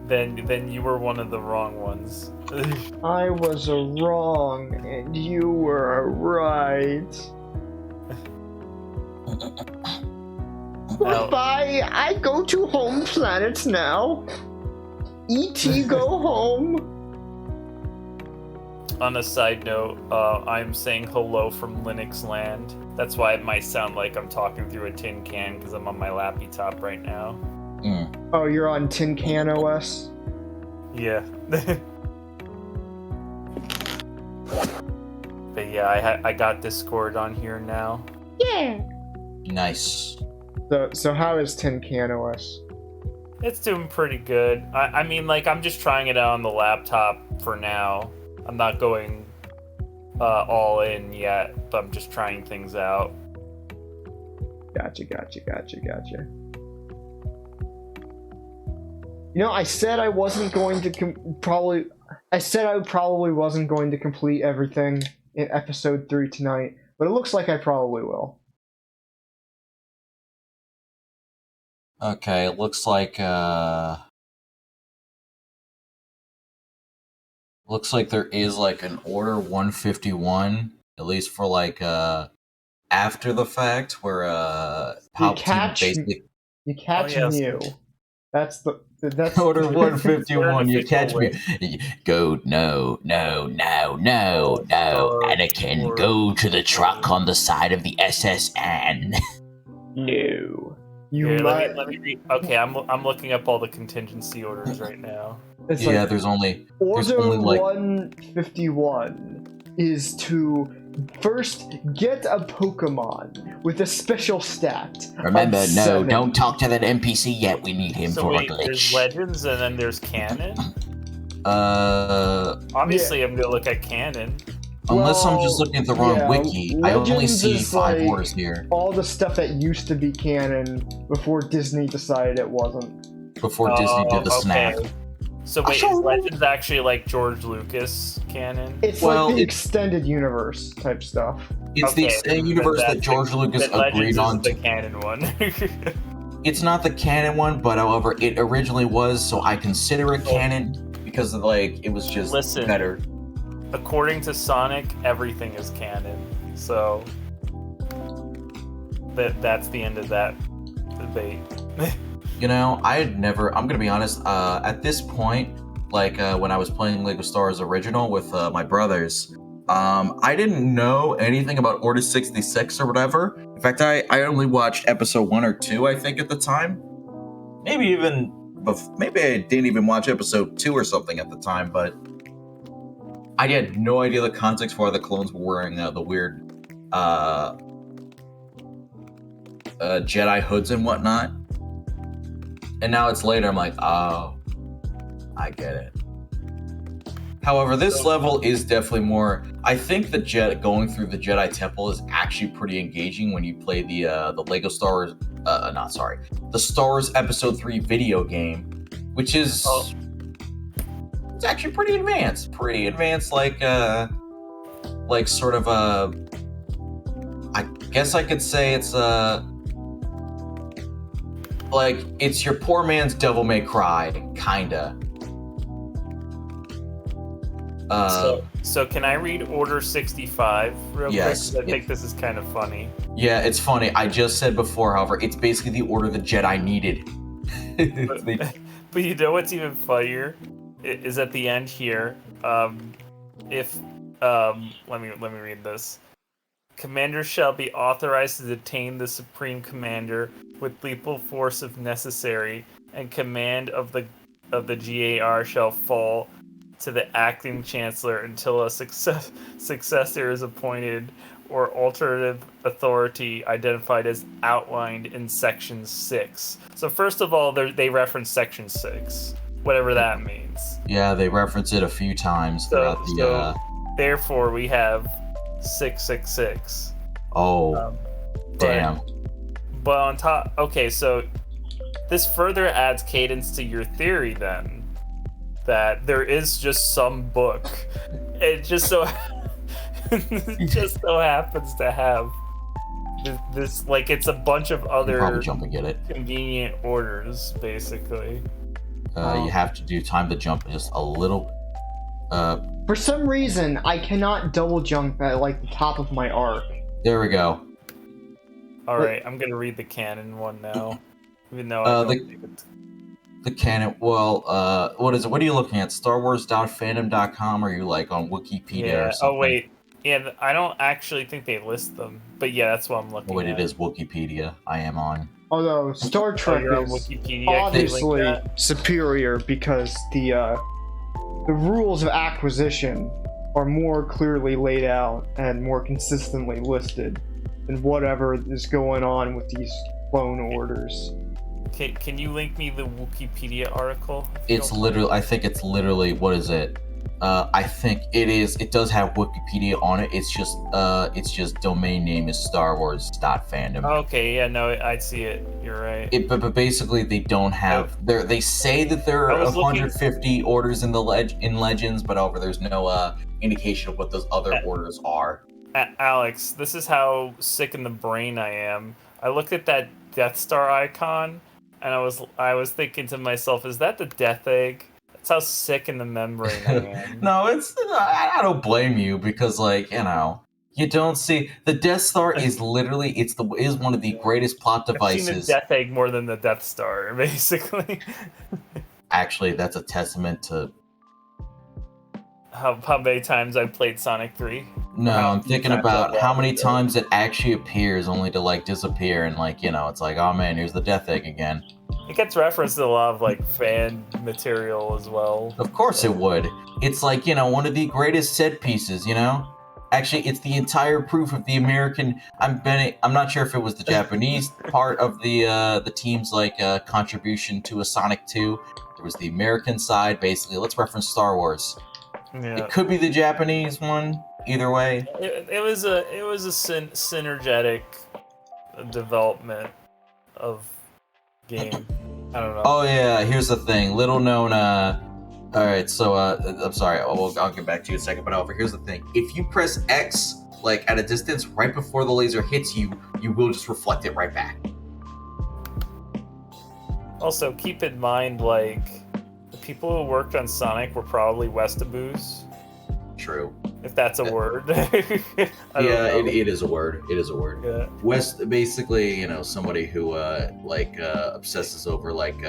then you were one of the wrong ones. I was wrong, and you were right. Goodbye. I go to home planet now. E.T. go home. On a side note, I'm saying hello from Linux land. That's why it might sound like I'm talking through a tin can, because I'm on my lappy top right now. Oh, you're on Tin Can OS? Yeah. But yeah, I got Discord on here now. Yeah. Nice. So how is Tin Can OS? It's doing pretty good. I mean, like, I'm just trying it out on the laptop for now. I'm not going all in yet, but I'm just trying things out. Gotcha. You know, I said I wasn't going to I said I probably wasn't going to complete everything in episode 3 tonight, but it looks like I probably will. Okay, it looks like there is like an Order 151, at least for like after the fact, where Palpatine basically you catch you. That's Order 151. You catch me. Go no, Anakin, go to the truck on the side of the SSN. No. You Here, might. let me read. Okay, I'm looking up all the contingency orders right now. It's Yeah, like there's only Order like 151 is to first get a Pokemon with a special stat. remember, of no, 7. don't talk to that NPC yet. We need him So for wait, a there's glitch. legends and then there's canon. Obviously, I'm gonna look at canon. Unless I'm just Well, looking at the wrong yeah, wiki, I only Legends see is 5 like orders here all the stuff that used to be canon before Disney decided it wasn't. before Disney did the snap. So wait, is Legends actually like George Lucas canon? It's Well, like the it's- extended universe type stuff. It's Okay, the universe that that's George Lucas Then agreed Legends on. is the canon one. It's not the canon one, but however, it originally was, so I consider it canon because of, like, it was just Listen. better. According to Sonic, everything is canon. So that's the end of that debate. You know, I'm gonna be honest, at this point, like, when I was playing Lego Star Wars Original with my brothers, I didn't know anything about Order 66 or whatever. In fact, I only watched episode 1 or 2, I think, at the time. Maybe I didn't even watch episode 2 or something at the time, but I had no idea the context for why the clones were wearing the weird Jedi hoods and whatnot. And now it's later, I'm like, oh, I get it. However, this level is definitely more. I think going through the Jedi Temple is actually pretty engaging when you play the Lego Star Wars. The Star Wars Episode 3 video game, which is it's actually pretty advanced. Like sort of I guess I could say it's like it's your poor man's Devil May Cry, kinda. So can I read Order 65 real Yes, quick? I think this is kind of funny. Yeah, it's funny. I just said before, however, it's basically the order the Jedi needed. But you know what's even funnier is at the end here. Let me read this. Commanders shall be authorized to detain the Supreme Commander with lethal force if necessary, and command of the GAR shall fall to the acting chancellor until a successor is appointed or alternative authority identified as outlined in Section 6. So first of all, they reference Section 6, whatever that means. Yeah, they reference it a few times throughout the. Therefore, we have 666. Damn. But on top, okay, so this further adds cadence to your theory then, that there is just some book. It just so happens to have this, like, it's a bunch of other Probably jump and get it. convenient orders, basically. You have to do time to jump just a little. For some reason, I cannot double jump at like the top of my arc. There we go. Alright, I'm gonna read the canon one now. Even though I don't think it's... The canon. Well, what is it? What are you looking at? StarWars.fandom.com? Or are you like on Wikipedia or something? Oh wait, yeah. I don't actually think they list them, but yeah, that's what I'm looking. Oh wait, at. it is Wikipedia. I am on. Although Star Trek you're on is Wikipedia, can you obviously link that? superior because the rules of acquisition are more clearly laid out and more consistently listed than whatever is going on with these clone orders. Can you link me the Wikipedia article? It's literally. I think it's literally. What is it? I think it is. It does have Wikipedia on it. It's just domain name is StarWars.fandom. Okay, yeah, no, I see it. You're right. But basically they don't have. They say that there are 150 orders in Legends, but however, there's no indication of what those other orders are. Alex, this is how sick in the brain I am. I looked at that Death Star icon, and I was thinking to myself, is that the Death Egg? That's how sick in the membrane I am. No, I don't blame you because, like, you know, you don't see the Death Star is literally is one of the greatest plot devices. I've seen the Death Egg more than the Death Star, basically. Actually, that's a testament to how many times I've played Sonic 3. No, How I'm many thinking times about I've how many watched it. times it actually appears only to like disappear and like, you know, it's like, oh man, here's the death egg again. It gets referenced in a lot of like fan material as well. Of course it would. It's like, you know, one of the greatest set pieces, you know? Actually, it's the entire proof of the American. I'm not sure if it was the Japanese part of the team's like contribution to a Sonic 2. It was the American side, basically. Let's reference Star Wars. Yeah. It could be the Japanese one. Either way. It was a synergetic development of game. I don't know. Oh yeah, here's the thing. Little known. All right, so I'm sorry. I'll get back to you in a second. But here's the thing. If you press X like at a distance right before the laser hits you, you will just reflect it right back. Also, keep in mind, like, the people who worked on Sonic were probably Westaboos, True. if that's a word. I don't Yeah, know. it is a word. It is a word. Yeah. West, basically, you know, somebody who obsesses over like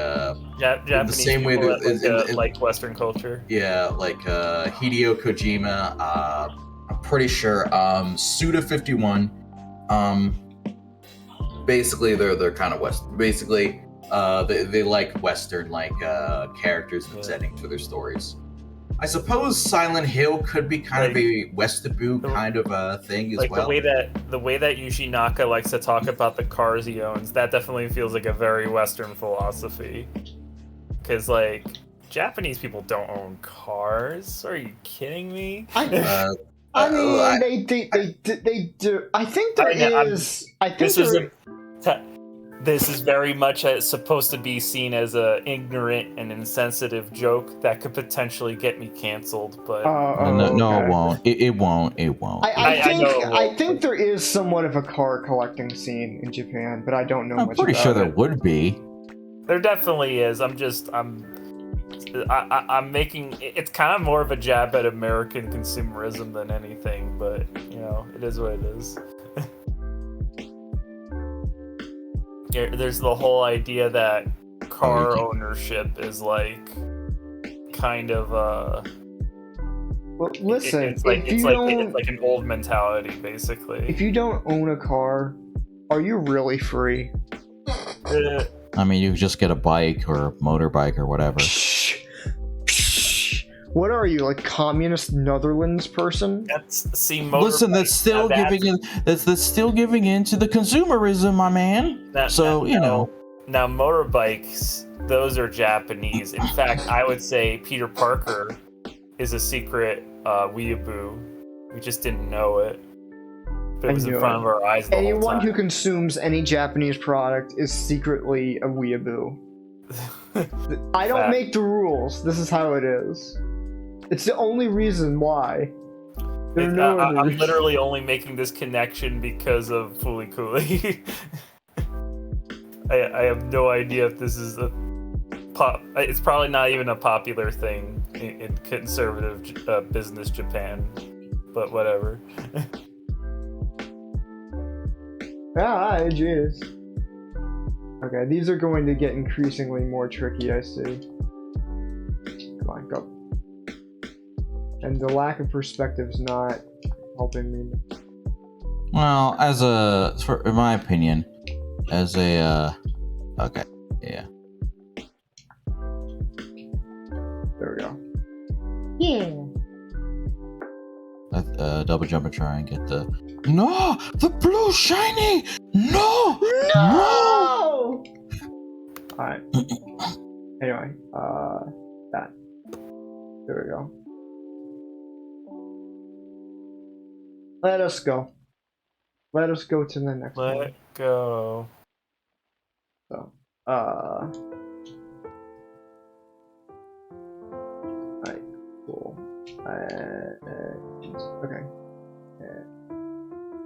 Japanese same way people that- like Western culture. yeah, like Hideo Kojima. I'm pretty sure Suda 51. Basically, they're kind of West. Basically, they like Western like characters and Yeah. settings for their stories. I suppose Silent Hill could be kind of a Westaboo kind of thing as Like well. the way that Yuji Naka likes to talk about the cars he owns, that definitely feels like a very Western philosophy. Because like Japanese people don't own cars. Are you kidding me? I mean, they do. I think there is. I think This is very much supposed to be seen as a ignorant and insensitive joke that could potentially get me canceled, but No, okay. it won't. It won't. It won't. I think there is somewhat of a car collecting scene in Japan, but I don't know I'm much pretty about sure there it. would be. there definitely is. I'm making it's kind of more of a jab at American consumerism than anything, but you know, it is what it is. There's the whole idea that car ownership is like kind of Well, listen, it's like an old mentality, basically. if you don't own a car, are you really free? I mean, you just get a bike or a motorbike or whatever. What are you, like communist Netherlands person? Listen, that's still giving in. That's still giving in to the consumerism, my man. Now motorbikes, those are Japanese. In fact, I would say Peter Parker is a secret weeaboo. We just didn't know it. But it was in front of our eyes the whole Anyone time. who consumes any Japanese product is secretly a weeaboo. I don't Fact. make the rules. This is how it is. It's the only reason why. I'm literally only making this connection because of Fooly Cooly. I have no idea if this is a pop. It's probably not even a popular thing in conservative business Japan, but whatever. Ah, jeez. Okay, these are going to get increasingly more tricky, I see. Come on, go. And the lack of perspective is not helping me. Well, in my opinion, okay, yeah. There we go. Yeah. Double jump and try and get the blue shiny. No. Alright. Anyway, that. There we go. Let us go. Let us go to the next one. Let go. So, alright, cool. Okay.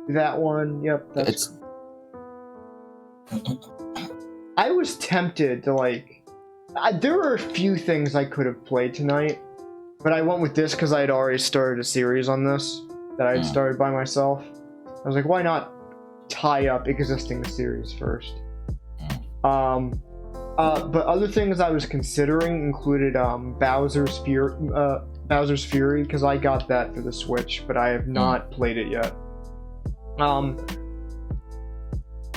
That one, yep, that's... I was tempted to, like... there were a few things I could have played tonight, but I went with this because I had already started a series on this that I had started by myself. I was like, why not tie up existing series first? But other things I was considering included Bowser's Bowser's Fury, because I got that for the Switch, but I have not played it yet.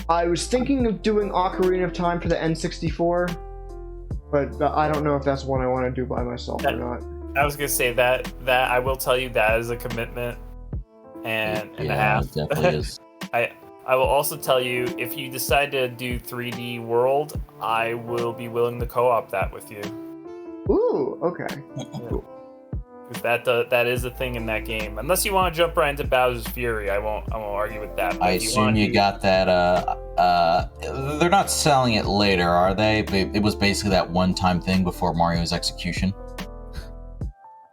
I was thinking of doing Ocarina of Time for the N64, but I don't know if that's one I want to do by myself or not. I was gonna say that I will tell you that is a commitment and a half. It definitely is. I will also tell you, if you decide to do 3D World, I will be willing to co-op that with you. Ooh, okay. Because that is a thing in that game. Unless you want to jump right into Bowser's Fury, I won't argue with that. I assume you got that. They're not selling it later, are they? It was basically that one-time thing before Mario's execution.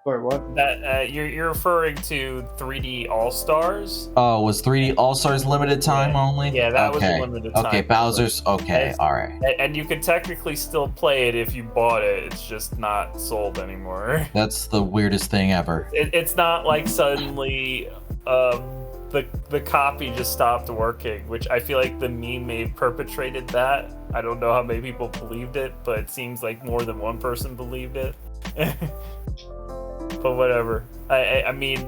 Sorry, what? That you're referring to 3D All Stars? Oh, was 3D All Stars limited time only? Yeah, that was a limited time. Okay, Bowser's. Okay, all right. And you can technically still play it if you bought it. It's just not sold anymore. That's the weirdest thing ever. It's not like suddenly the copy just stopped working, which I feel like the meme may have perpetrated that. I don't know how many people believed it, but it seems like more than one person believed it. But whatever. I mean,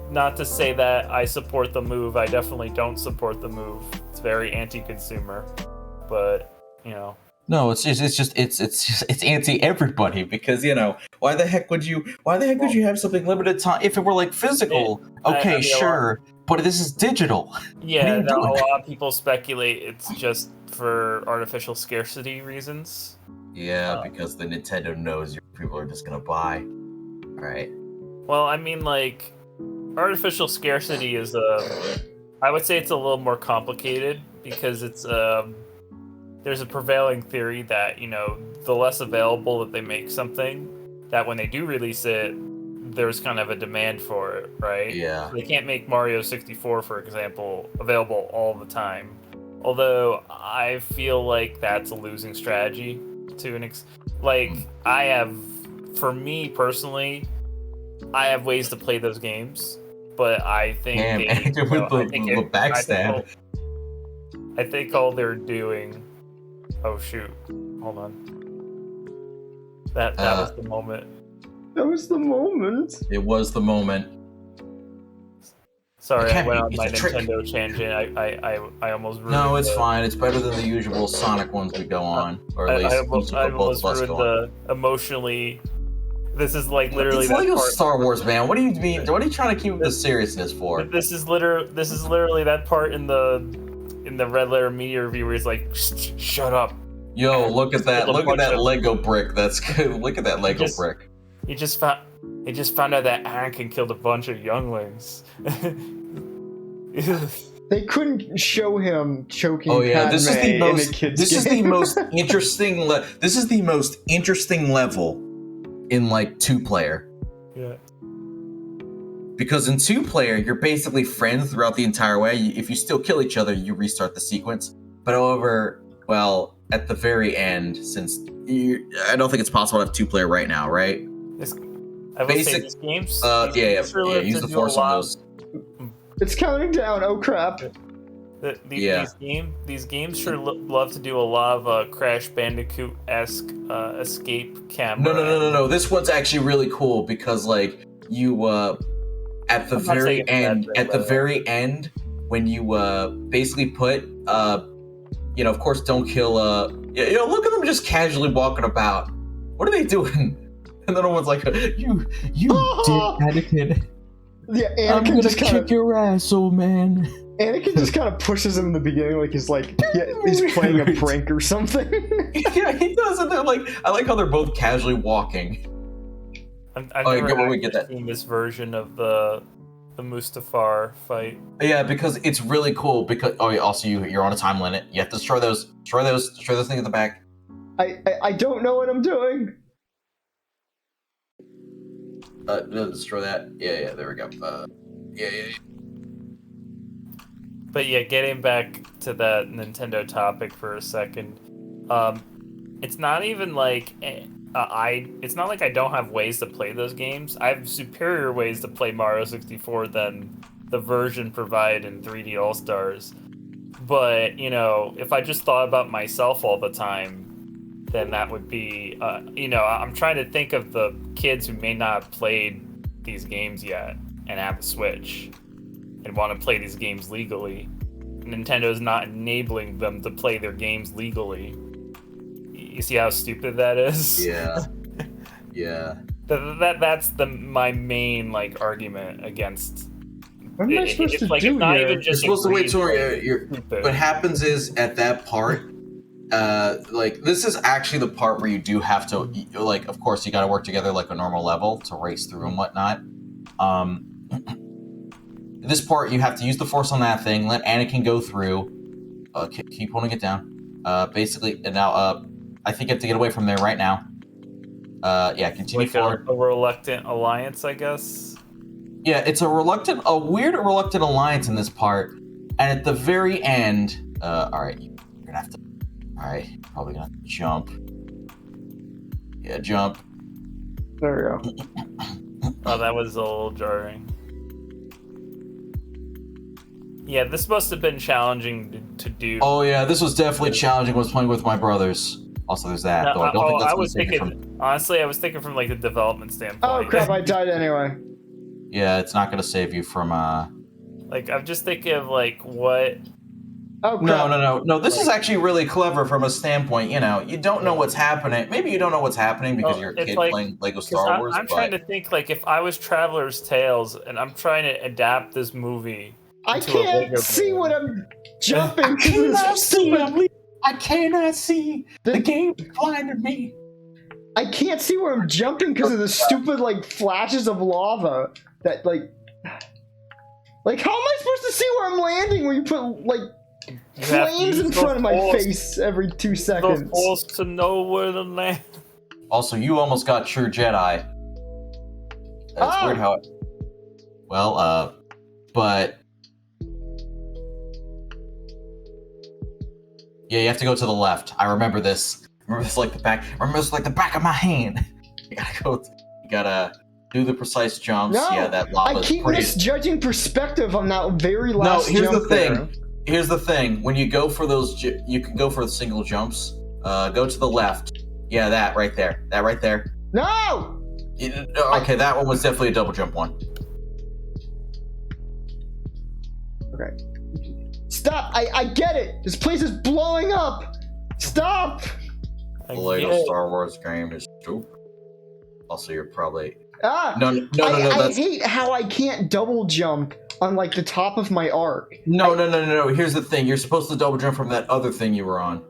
not to say that I support the move. I definitely don't support the move. It's very anti-consumer. But No, it's anti everybody because why the heck would you have something limited time if it were like physical? Okay, sure, but this is digital. Yeah, a lot of people speculate it's just for artificial scarcity reasons. Yeah, because the Nintendo knows people are just gonna buy. Right. Well, I mean, like, artificial scarcity is I would say it's a little more complicated because it's there's a prevailing theory that the less available that they make something, that when they do release it, there's kind of a demand for it, right? Yeah. So they can't make Mario 64, for example, available all the time. Although I feel like that's a losing strategy to an for me personally, I have ways to play those games, but I think I think all they're doing. Oh shoot! Hold on. That was the moment. That was the moment. It was the moment. Sorry, I went on my Nintendo tangent. I almost ruined. No, it's fine. It's better than the usual Sonic ones we go on, or at least I almost ruined the emotionally. This is like literally. It's Lego Star Wars, man. What do you mean? What are you trying to keep the seriousness for? This is literally that part in the Red Letter Media review where he's like, "Shut up." Yo, look at that! Look at that Lego brick. That's good. Look at that Lego brick. He just found out that Anakin killed a bunch of younglings. They couldn't show him choking. Oh yeah, Padme this is the most. in a kid's This is game. the most interesting. This is the most interesting level in like 2-player. Yeah. Because in 2-player, you're basically friends throughout the entire way. If you still kill each other, you restart the sequence. But however, well, at the very end, since I don't think it's possible to have 2-player right now, right? I will say these games. Use the Force on those. It's counting down. Oh crap! These games sure love to do a lot of Crash Bandicoot-esque escape camera. No. This one's actually really cool because like you at the very end when you basically put of course don't kill look at them just casually walking about. What are they doing? And then everyone's like, you dick, Anakin. Yeah, Anakin I'm gonna just kick your ass, old man. Anakin just kind of pushes him in the beginning, like he's playing a prank or something. Yeah, he does, and they're like, I like how they're both casually walking. I've never seen this version of the Mustafar fight. Yeah, because it's really cool. Because also you're on a time limit. You have to destroy those things at the back. I don't know what I'm doing. Destroy that. Yeah, there we go. Yeah. But yeah, getting back to that Nintendo topic for a second, it's not even like it's not like I don't have ways to play those games. I have superior ways to play Mario 64 than the version provided in 3D All Stars. But if I just thought about myself all the time, then that would be, I'm trying to think of the kids who may not have played these games yet and have a Switch and want to play these games legally. Nintendo is not enabling them to play their games legally. You see how stupid that is? Yeah. Yeah. That's my main argument against. What am I supposed to do it's not here? even just You're supposed to wait till stupid. what happens is at that part, this is actually the part where you do have to, of course you got to work together like a normal level to race through and whatnot. This part you have to use the Force on that thing, let Anakin go through, keep holding it down. Basically, and now, I think you have to get away from there right now. Continue forward. A reluctant alliance, I guess. Yeah, it's a weird reluctant alliance in this part. And at the very end, alright, you're gonna have to, probably gonna have to jump. Yeah, jump. There we go. Oh, that was a little jarring. Yeah, this must have been challenging to do. Oh yeah, this was definitely challenging when I was playing with my brothers. Also, there's that. No, though I don't think that's I gonna was save you thinking, honestly, I was thinking from the development standpoint. Oh crap! I died anyway. Yeah, it's not gonna save you from I'm just thinking of what. Oh crap! No. This is actually really clever from a standpoint. You don't know what's happening. Maybe you don't know what's happening because you're a kid playing Lego Star Wars. I'm trying to think if I was Traveler's Tales and I'm trying to adapt this movie. I can't see what I'm jumping. I cannot see. The game blinded me. I can't see where I'm jumping because of the stupid flashes of lava that how am I supposed to see where I'm landing when you put flames in front of my face every 2 seconds? The Force to know where to land. Also, you almost got True Jedi. That's weird how but yeah, you have to go to the left. I remember this. Remember this like the back of my hand. You gotta do the precise jumps. No, yeah, that lava. I keep misjudging perspective on that very last No, here's jump the thing. there. Here's the thing. When you go for those, you can go for the single jumps. Go to the left. Yeah, that right there. That right there. No! Okay, that one was definitely a double jump one. Okay. Stop! I get it! This place is blowing up! Stop! The Lego Star Wars game is stupid. Also, you're probably... No, I hate how I can't double jump on the top of my arc. No. Here's the thing. You're supposed to double jump from that other thing you were on.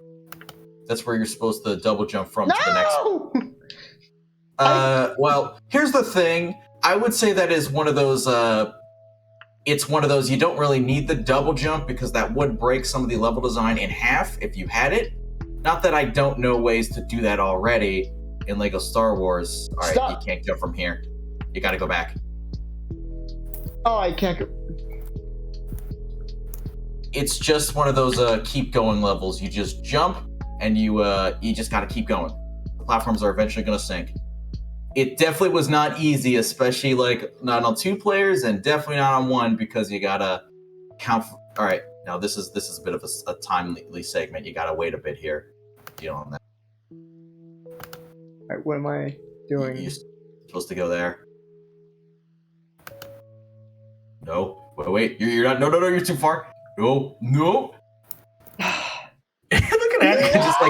That's where you're supposed to double jump from to the next one. Well, here's the thing. I would say that is one of those... It's one of those you don't really need the double jump because that would break some of the level design in half if you had it. Not that I don't know ways to do that already in Lego Star Wars. All right, you can't jump from here. You gotta go back. Oh, I can't go. It's just one of those keep going levels. You just jump and you just gotta keep going. The platforms are eventually gonna sink. It definitely was not easy, especially not on 2 players and definitely not on 1 because you gotta count. All right, now this is a bit of a timely segment. You gotta wait a bit here. Deal on that. All right, what am I doing? You're supposed to go there. No, wait. You're not. No. You're too far. No. Look at Anakin just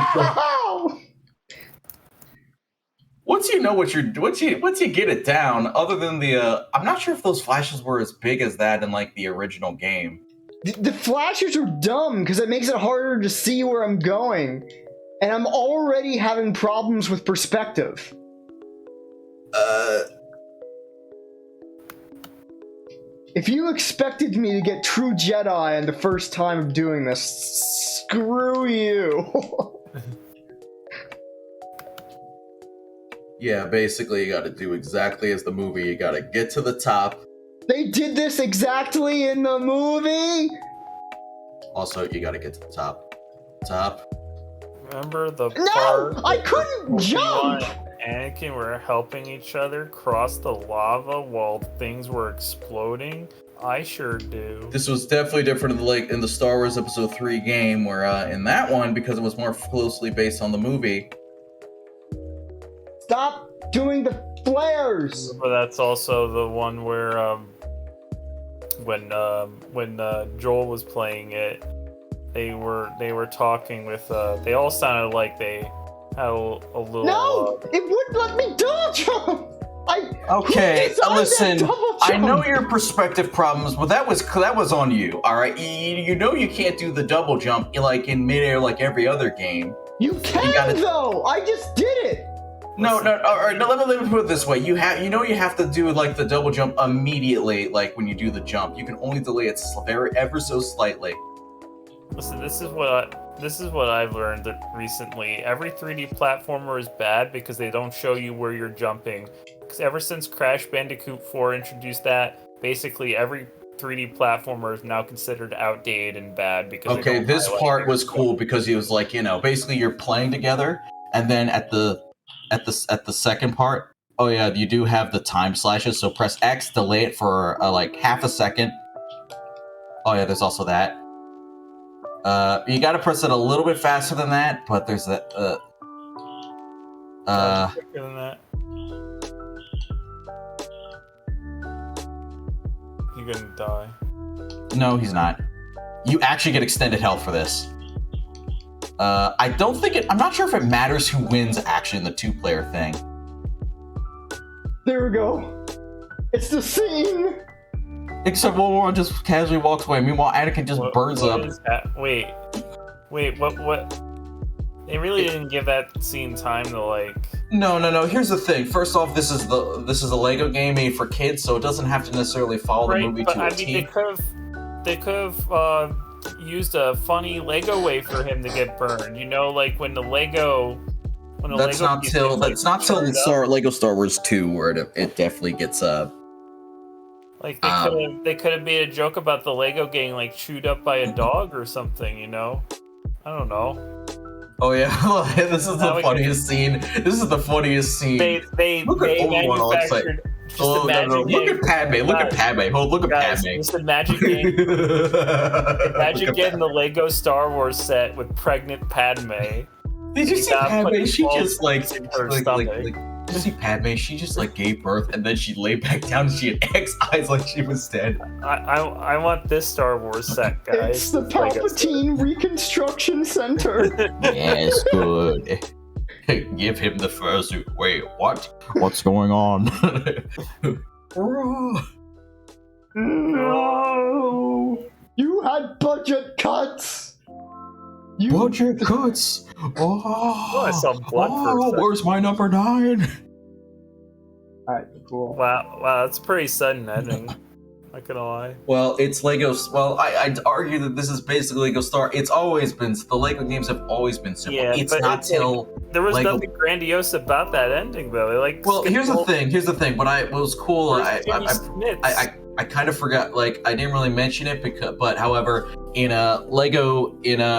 Once you know what once you get it down, other than the, I'm not sure if those flashes were as big as that in the original game. The flashes are dumb because it makes it harder to see where I'm going, and I'm already having problems with perspective. If you expected me to get True Jedi in the first time of doing this, screw you. Yeah, basically you gotta do exactly as the movie. You gotta get to the top. They did this exactly in the movie? Also, you gotta get to the top. Top. Remember the part I couldn't jump! And Anakin were helping each other cross the lava while things were exploding? I sure do. This was definitely different in the Star Wars Episode 3 game, where in that one, because it was more closely based on the movie, Stop doing the flares! But that's also the one where when Joel was playing it, they were talking with they all sounded like they had a little. No, it wouldn't let me double jump. Okay, who designed listen. that double I know jump? your perspective problems, but that was on you. All right, you know you can't do the double jump like in midair like every other game. You can though. I just did it. No. All right, no. Let me put it this way. You have to do like the double jump immediately. Like when you do the jump, you can only delay it ever so slightly. Listen, this is what I've learned recently. Every 3D platformer is bad because they don't show you where you're jumping. Because ever since Crash Bandicoot 4 introduced that, basically every 3D platformer is now considered outdated and bad because. Okay, this part was cool because he was like, basically you're playing together, and then at the second part, oh yeah, you do have the time slashes. So press X, delay it for like half a second. Oh yeah, there's also that. You gotta press it a little bit faster than that, but there's that. Quicker than that. You're gonna die. No, he's not. You actually get extended health for this. I don't think I'm not sure if it matters who wins actually in the 2-player thing. There we go. It's the scene. Except Wolverine just casually walks away. Meanwhile, Anakin just burns up. Wait, what? They really didn't give that scene time to like. No. Here's the thing. First off, this is a Lego game made for kids, so it doesn't have to necessarily follow the movie to a T. They could have used a funny Lego way for him to get burned. Like when the Lego. That's not till Lego Star Wars 2 where it definitely gets Like they could have made a joke about the Lego getting like chewed up by a dog or something. I don't know. Oh yeah, this is the funniest scene. This is the funniest scene. They manufactured. Look at Padme. Look at Padme. Look at Padme. Just imagine getting the Lego Star Wars set with pregnant Padme. Did you see Padme? She just did you see Padme? She just gave birth and then she lay back down and she had X eyes like she was dead. I want this Star Wars set, guys. It's the Palpatine Reconstruction Center. Yes, good. Give him the fursuit. Wait, what? What's going on? No! You had budget cuts! Budget cuts! I saw blood for a second. Where's my number 9? Alright, cool. Wow, that's a pretty sudden ending. Not gonna lie. Well, it's Lego's. Well, I'd argue that this is basically Lego Star. It's always been. The Lego games have always been simple. Yeah, it's not till there was Lego... nothing grandiose about that ending, though. Well, here's the thing. What was cool. I kind of forgot. I didn't really mention it but however, in a Lego,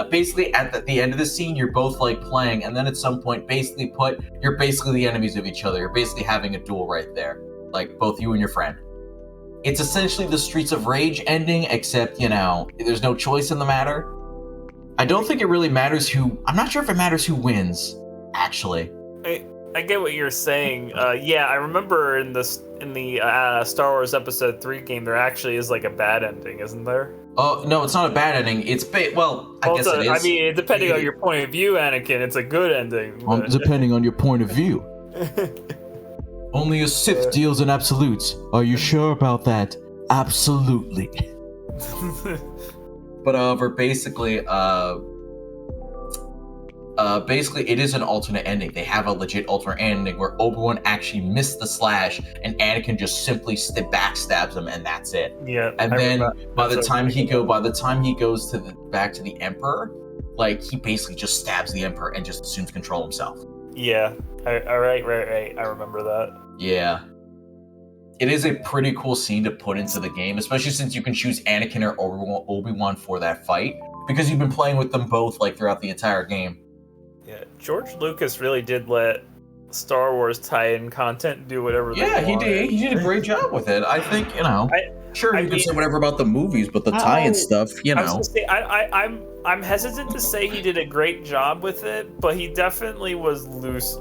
basically at the end of the scene, you're both playing, and then at some point, you're basically the enemies of each other. You're basically having a duel right there, both you and your friend. It's essentially the Streets of Rage ending, except, there's no choice in the matter. I don't think it really matters I'm not sure if it matters who wins, actually. I get what you're saying. Yeah, I remember in the Star Wars Episode 3 game, there actually is a bad ending, isn't there? Oh, no, it's not a bad ending. It's I guess it is. I mean, depending on your point of view, Anakin, it's a good ending. But... Depending on your point of view. Only a Sith deals in absolutes. Are you sure about that? Absolutely. But however, basically, it is an alternate ending. They have a legit alternate ending where Obi-Wan actually missed the slash, and Anakin just simply backstabs him, and that's it. Yeah. And then by the time he goes back to the Emperor, he basically just stabs the Emperor and just assumes control himself. Yeah. All right. I remember that. Yeah. It is a pretty cool scene to put into the game, especially since you can choose Anakin or Obi-Wan for that fight, because you've been playing with them both throughout the entire game. Yeah, George Lucas really did let Star Wars tie-in content do whatever they wanted. Yeah, he did a great job with it. I think, you can say whatever about the movies, but the tie-in stuff, I was gonna say, I'm hesitant to say he did a great job with it, but he definitely was loose.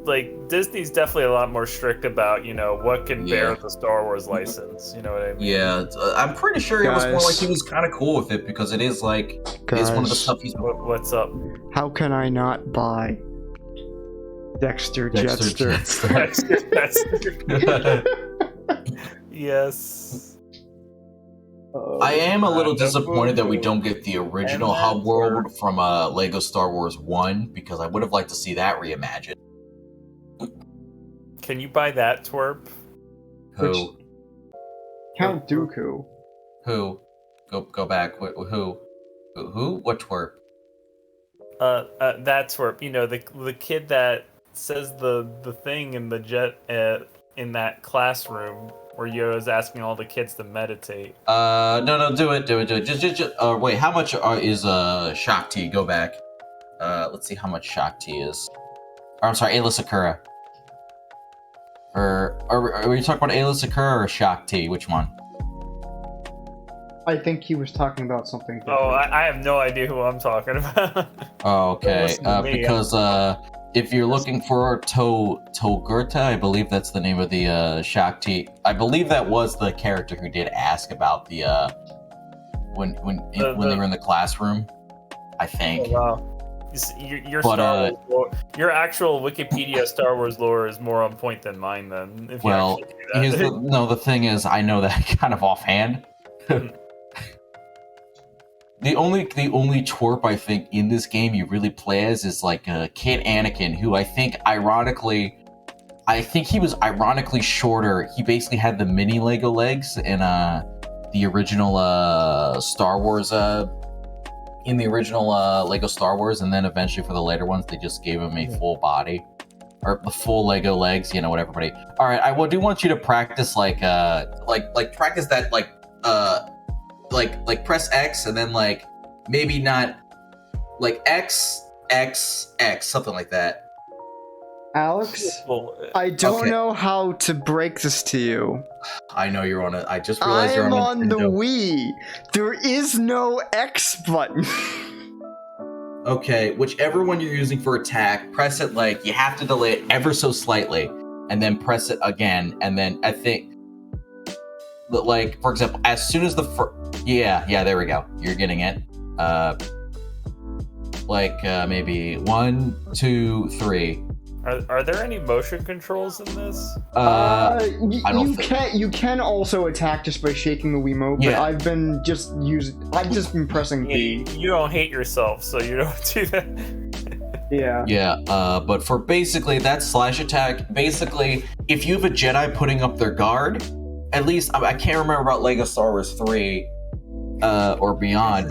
like Disney's definitely a lot more strict about what can bear Yeah. the Star Wars license. You know what I mean? Yeah, I'm pretty sure it was more Guys. like he was kind of cool with it because it is like it's one of the Guys. stuff he's What's up? How can I not buy Dexter Jetster? Yes. I am a little God, disappointed that we don't get the original And hub that's world from Lego Star Wars 1 because I would have liked to see that reimagined. Can you buy that twerp? Who? Count Dooku. Who? Go back. Who? Who? What twerp? That twerp. The kid that says the thing in the jet in that classroom where Yoda's asking all the kids to meditate. No, do it. Just wait, how much is Shakti? Go back. Let's see how much Shakti is. Or, I'm sorry, Ayla Sakura. Or are we talking about Ayla Sakura or Shakti? Which one? I think he was talking about something different. Oh, I have no idea who I'm talking about. Oh, okay. Listen to me, Because if you're looking for Togurta, I believe that's the name of the Shakti. I believe that was the character who did ask about the when they were in the classroom. I think. Oh, wow. Your But, Star Wars lore, your actual Wikipedia Star Wars lore is more on point than mine. Then, if Well, you actually do that. the thing is, I know that kind of offhand. The only twerp I think in this game you really play as is like Kid Anakin, who I think he was ironically shorter. He basically had the mini Lego legs in the original Star Wars in the original Lego Star Wars, and then eventually for the later ones they just gave him a full body or the full Lego legs. You know what, everybody? All right, I do want you to practice like practice that like press X and then like maybe not like X something like that. Alex, Well, I don't Okay. know how to break this to you. I know you're on it. I just realized you're I'm on on the Nintendo. Wii. There is no X button. Okay, whichever one you're using for attack, press it like you have to delay it ever so slightly, and then press it again, and then I think, like for example, as soon as the yeah, there we go. You're getting it. Maybe 1, 2, 3. are there any motion controls in this? I don't think. You can also attack just by shaking the Wiimote, but Yeah. I've just been pressing B. You don't hate yourself, so you don't do that. Yeah. Yeah, but for basically that slash attack, basically, if you have a Jedi putting up their guard, at least I can't remember about Lego Star Wars 3 or beyond,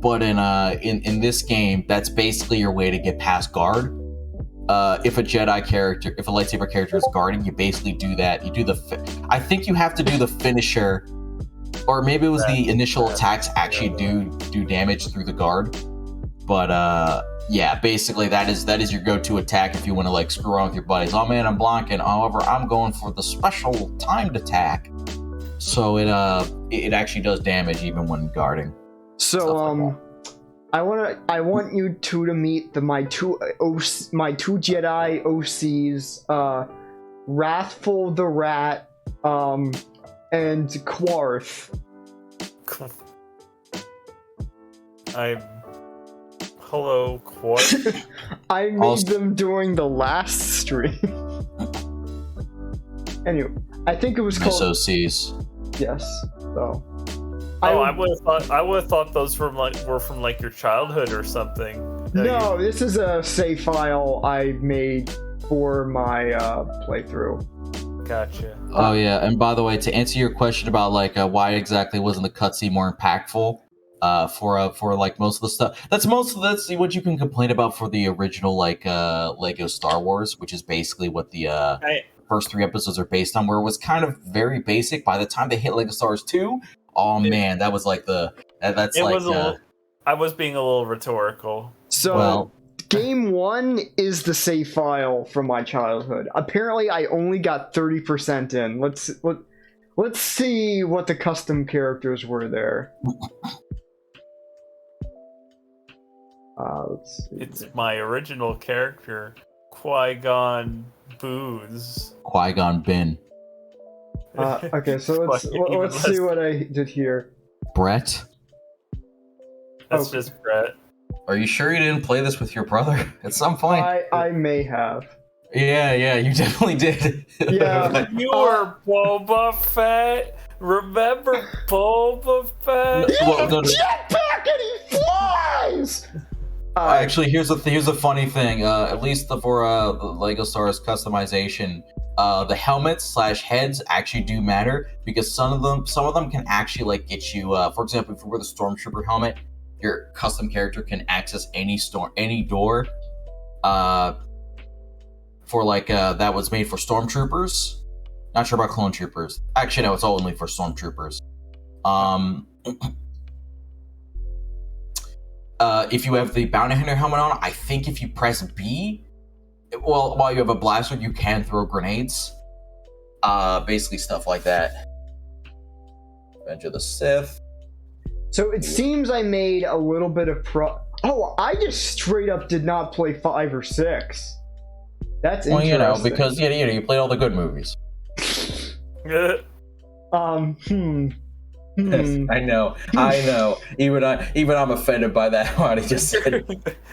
but in this game, that's basically your way to get past guard. If a lightsaber character is guarding, you basically do that. You do I think you have to do the finisher, or maybe it was the initial attacks actually do damage through the guard. But yeah, basically that is your go-to attack if you want to like screw around with your buddies. Oh man, I'm blocking. However, I'm going for the special timed attack. So it actually does damage even when guarding. So I want you two to meet my two Jedi OCs, Wrathful the Rat, and Quarth. Hello, Quarth. I made them during the last stream. Anyway, I think it was called SOCs. Yes. So. I would have thought those were from like your childhood or something. No, this is a save file I made for my playthrough. Gotcha. Oh yeah, and by the way, to answer your question about like why exactly wasn't the cutscene more impactful for like most of the stuff, that's what you can complain about for the original like Lego Star Wars, which is basically what the first 3 episodes are based on, where it was kind of very basic. By the time they hit Lego Star Wars 2, oh man, that was like I was being a little rhetorical. So, game 1 is the save file from my childhood. Apparently, I only got 30% in. Let's see what the custom characters were there. Let's see. It's my original character, Qui-Gon Booze. Qui-Gon Bin. Okay, so let's Even see less. what I did here. Brett, That's Okay. just Brett. are you sure you didn't play this with your brother at some point? I may have. Yeah, you definitely did. Yeah. You were Boba Fett. Remember Boba Fett? Well, no, no. Jetpack and he flies. Actually, here's the funny thing. At least for the Lego Star Wars customization, the helmets / heads actually do matter because some of them can actually like get you. For example, if you wear the Stormtrooper helmet, your custom character can access any door. For like that was made for Stormtroopers. Not sure about Clone Troopers. Actually, no, it's only for Stormtroopers. If you have the Bounty Hunter helmet on, I think if you press B, while you have a blaster, you can throw grenades. Basically stuff like that. Revenge of the Sith. So it seems I made a little bit of Oh, I just straight up did not play 5 or 6. That's Well, interesting. because you played all the good movies. I know. Even I'm offended by that. What he just said.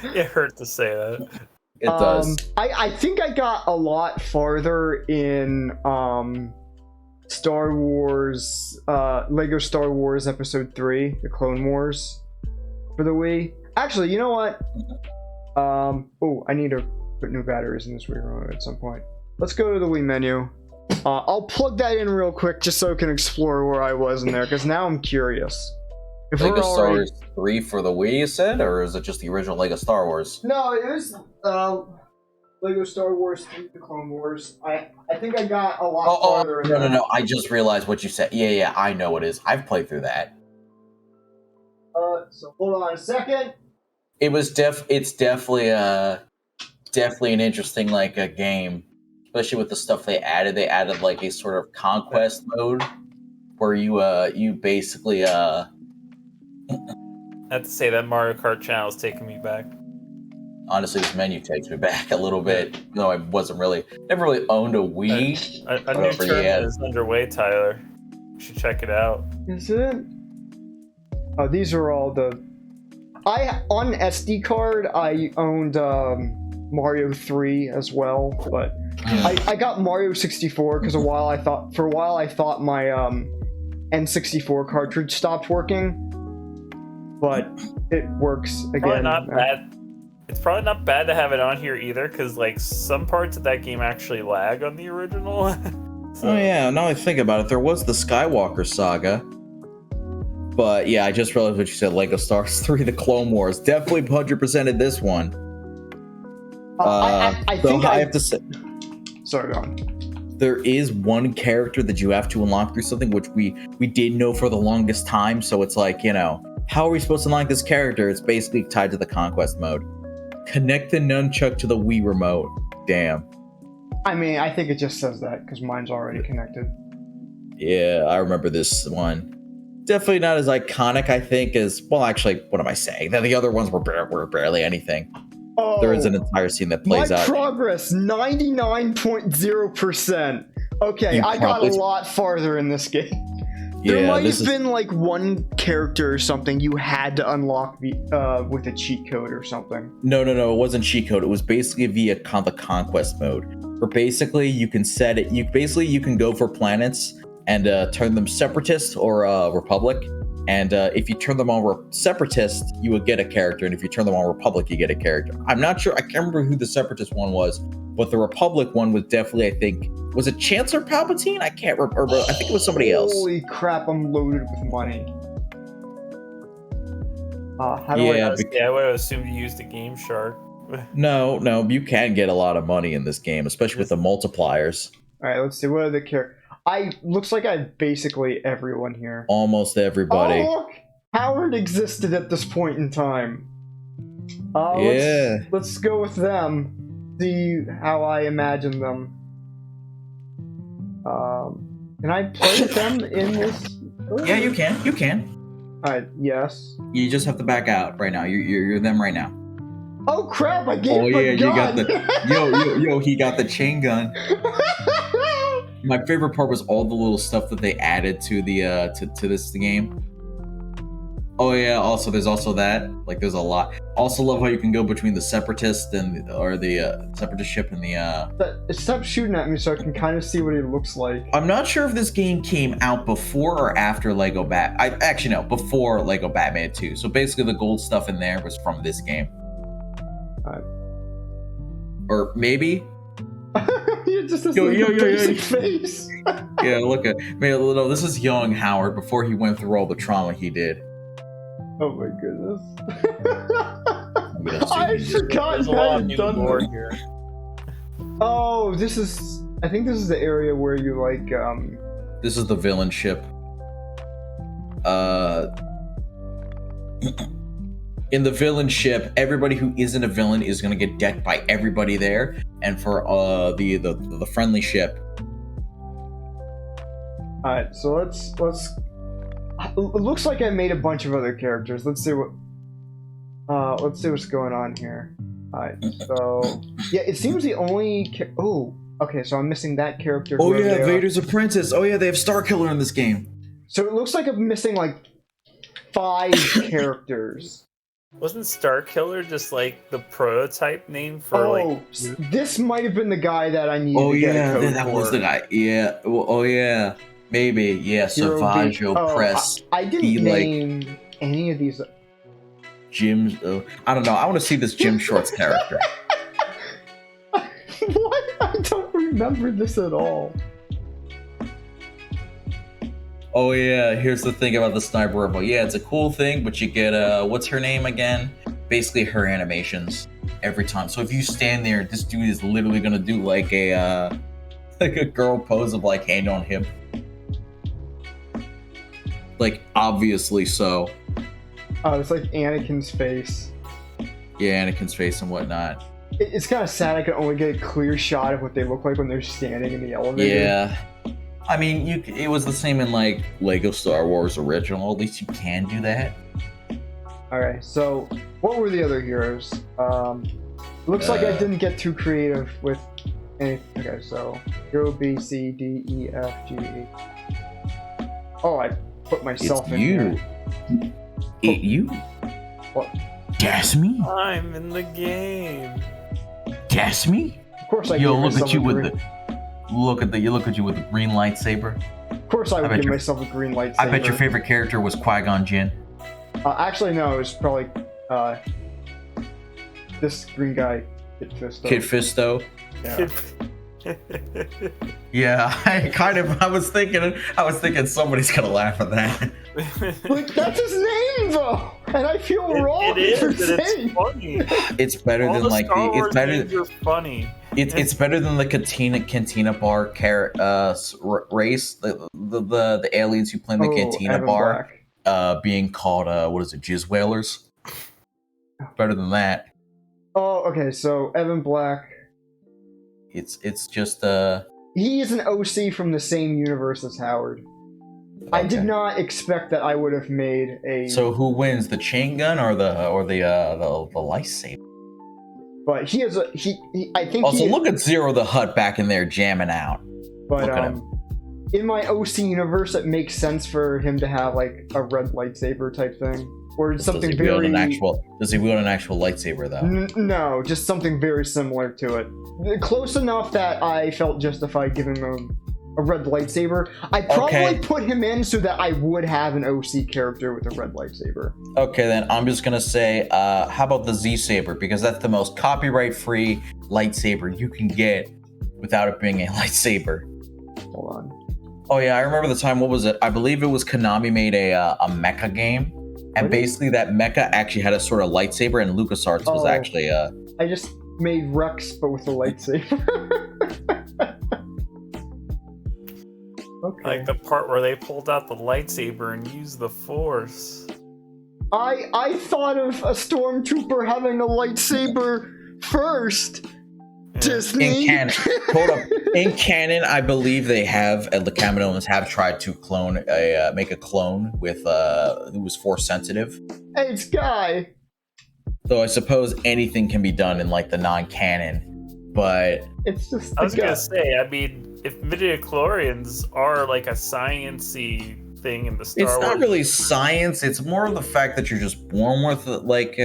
It hurt to say that. It does. I think I got a lot farther in Star Wars, Lego Star Wars Episode 3, The Clone Wars, for the Wii. Actually, you know what? I need to put new batteries in this Wii remote at some point. Let's go to the Wii menu. I'll plug that in real quick just so I can explore where I was in there, because now I'm curious. If Lego we're Star already... Wars 3 for the Wii, you said? Or is it just the original Lego Star Wars? No, it was Lego Star Wars 3, The Clone Wars. I think I got a lot farther in there. No. I just realized what you said. Yeah, I know what it is. I've played through that. So hold on a second. It was it's definitely an interesting like a game, especially with the stuff they added. They added like a sort of conquest mode where you basically I have to say that Mario Kart channel is taking me back. honestly this menu takes me back a little bit. No, I never really owned a Wii. A new Whatever, tournament yeah. is underway, Tyler. You should check it out. Is it? Oh, these are all the... on SD card, I owned Mario 3 as well, but I got Mario 64 because for a while I thought my N64 cartridge stopped working, but it works again. Probably not bad. It's probably not bad to have it on here either, because like some parts of that game actually lag on the original. So- Oh yeah, now I think about it, there was the Skywalker Saga. But yeah, I just realized what you said, Lego Star Wars 3, The Clone Wars. Definitely 100%ed this one. I think I have to say, Sorry, go on. there is one character that you have to unlock through something, which we didn't know for the longest time. So it's like, how are we supposed to unlock this character? It's basically tied to the conquest mode. Connect the nunchuck to the Wii remote. Damn. I mean, I think it just says that because mine's already connected. Yeah, I remember this one. Definitely not as iconic, I think, as... Well, actually, what am I saying? The other ones were barely anything. Oh, There is an entire scene that plays my out. progress, 99.0%. Okay, You I got a probably- lot farther in this game. There Yeah, might this have is... been like one character or something you had to unlock with a cheat code or something. No, it wasn't cheat code. It was basically via the conquest mode. Where basically you can set it... You can go for planets and turn them separatist or republic. And if you turn them on separatist, you will get a character. And if you turn them on republic, you get a character. I'm not sure. I can't remember who the separatist one was. But the republic one was definitely, I think... Was it Chancellor Palpatine? I can't remember. I think it was somebody else. Holy crap, I'm loaded with money. How do Yeah, I would have assumed you used the Game Shark. No, you can get a lot of money in this game, especially with the multipliers. Alright, let's see. What are the characters? Looks like I have basically everyone here. Almost everybody. Oh, look! Howard existed at this point in time. Yeah. Let's go with them. See how I imagine them. Can I play them in this? Yeah, you can. Alright, yes. You just have to back out right now. You're them right now. Oh crap! I gave Oh him yeah, a you gun. got the yo. He got the chain gun. My favorite part was all the little stuff that they added to the to this game. Oh yeah, also there's also that. Like there's a lot. Also love how you can go between the separatist and the separatist ship and the Stop shooting at me so I can kind of see what he looks like. I'm not sure if this game came out before or after Lego Bat. I actually no, before Lego Batman 2. So basically the gold stuff in there was from this game. Or maybe You're just this Yo, basic face. yeah, look at no, this is young Howard before he went through all the trauma he did. Oh my goodness. Let's see I these. forgot There's a I lot of had new done lore that. here. Oh, I think this is the area where you like This is the villain ship. In the villain ship, everybody who isn't a villain is gonna get decked by everybody there. And for the friendly ship. Alright, so let's it looks like I made a bunch of other characters. Let's see what's going on here. Alright, so yeah, it seems the only okay, so I'm missing that character. Oh whoever yeah, they are. Vader's apprentice. Oh yeah, they have Starkiller in this game. So it looks like I'm missing like 5 characters. Wasn't Starkiller just like the prototype name for like? This might have been the guy that I needed Oh to get a yeah, code that for. was the guy. Yeah. Oh yeah. Maybe. Yeah. Hero Savaggio B. Press. I didn't He, like- name any of these. Jim's. I don't know. I want to see this Jim Shorts character. What? I don't remember this at all. Oh yeah. Here's the thing about the sniper rifle. Yeah, it's a cool thing, but you get what's her name again? Basically her animations every time. So if you stand there, this dude is literally gonna do like a girl pose of like hand on hip. Like obviously so. Oh, it's like Anakin's face. Yeah, Anakin's face and whatnot. It's kind of sad I can only get a clear shot of what they look like when they're standing in the elevator. Yeah. I mean, it was the same in like Lego Star Wars Original. At least you can do that. Alright, so what were the other heroes? Looks like I didn't get too creative with any. Okay, so Hero B, C, D, E, F, G, H. Oh, I put myself It's in you. here. It you. What? Gas me? I'm in the game. Gas me? Of course I Yo, gave look myself at you a with green. the look at you with the green lightsaber. Of course I would bet give your- myself a green lightsaber. I bet your favorite character was Qui-Gon Jinn. Actually, no, it was probably this green guy, Kid Fisto. Kid Fisto. Yeah. Yeah, I was thinking somebody's gonna laugh at that. Like, that's his name, though, and I feel wrong It is, for but it's saying. funny. It's better All than the like Star Wars it's better. names are funny. It's better than the Cantina Bar race, the aliens who play in the Cantina Evan Bar, Black. being called what is it, Jizz Whalers? Better than that. Oh, okay, so Evan Black. It's just He is an OC from the same universe as Howard. I did okay. not expect that I would have made a. So who wins, the chain gun or the lightsaber? But he has a he I think. Also, he, look at Zero the Hutt back in there jamming out. But look at him. in my OC universe, it makes sense for him to have like a red lightsaber type thing, or Does something he wield very. does he wield an actual lightsaber though? No, just something very similar to it. Close enough that I felt justified giving him a red lightsaber. I probably put him in so that I would have an OC character with a red lightsaber. Okay, then I'm just gonna say, how about the Z Saber? Because that's the most copyright-free lightsaber you can get without it being a lightsaber. Hold on. Oh yeah, I remember the time. What was it? I believe it was Konami made a mecha game, and Really? basically that mecha actually had a sort of lightsaber, and LucasArts was Oh. actually I just made Rex, but with a lightsaber. Okay. Like the part where they pulled out the lightsaber and used the Force. I thought of a stormtrooper having a lightsaber first. Yeah. Disney. in canon. Hold up. In canon, I believe they have the Kaminoans have tried to make a clone with who was Force sensitive. Hey, it's Guy. Though I suppose anything can be done in like the non-canon, but It's just I was gonna say, I mean, if midichlorians are like a sciencey thing in the Star it's Wars, not really science. It's more of the fact that you're just born with it, like.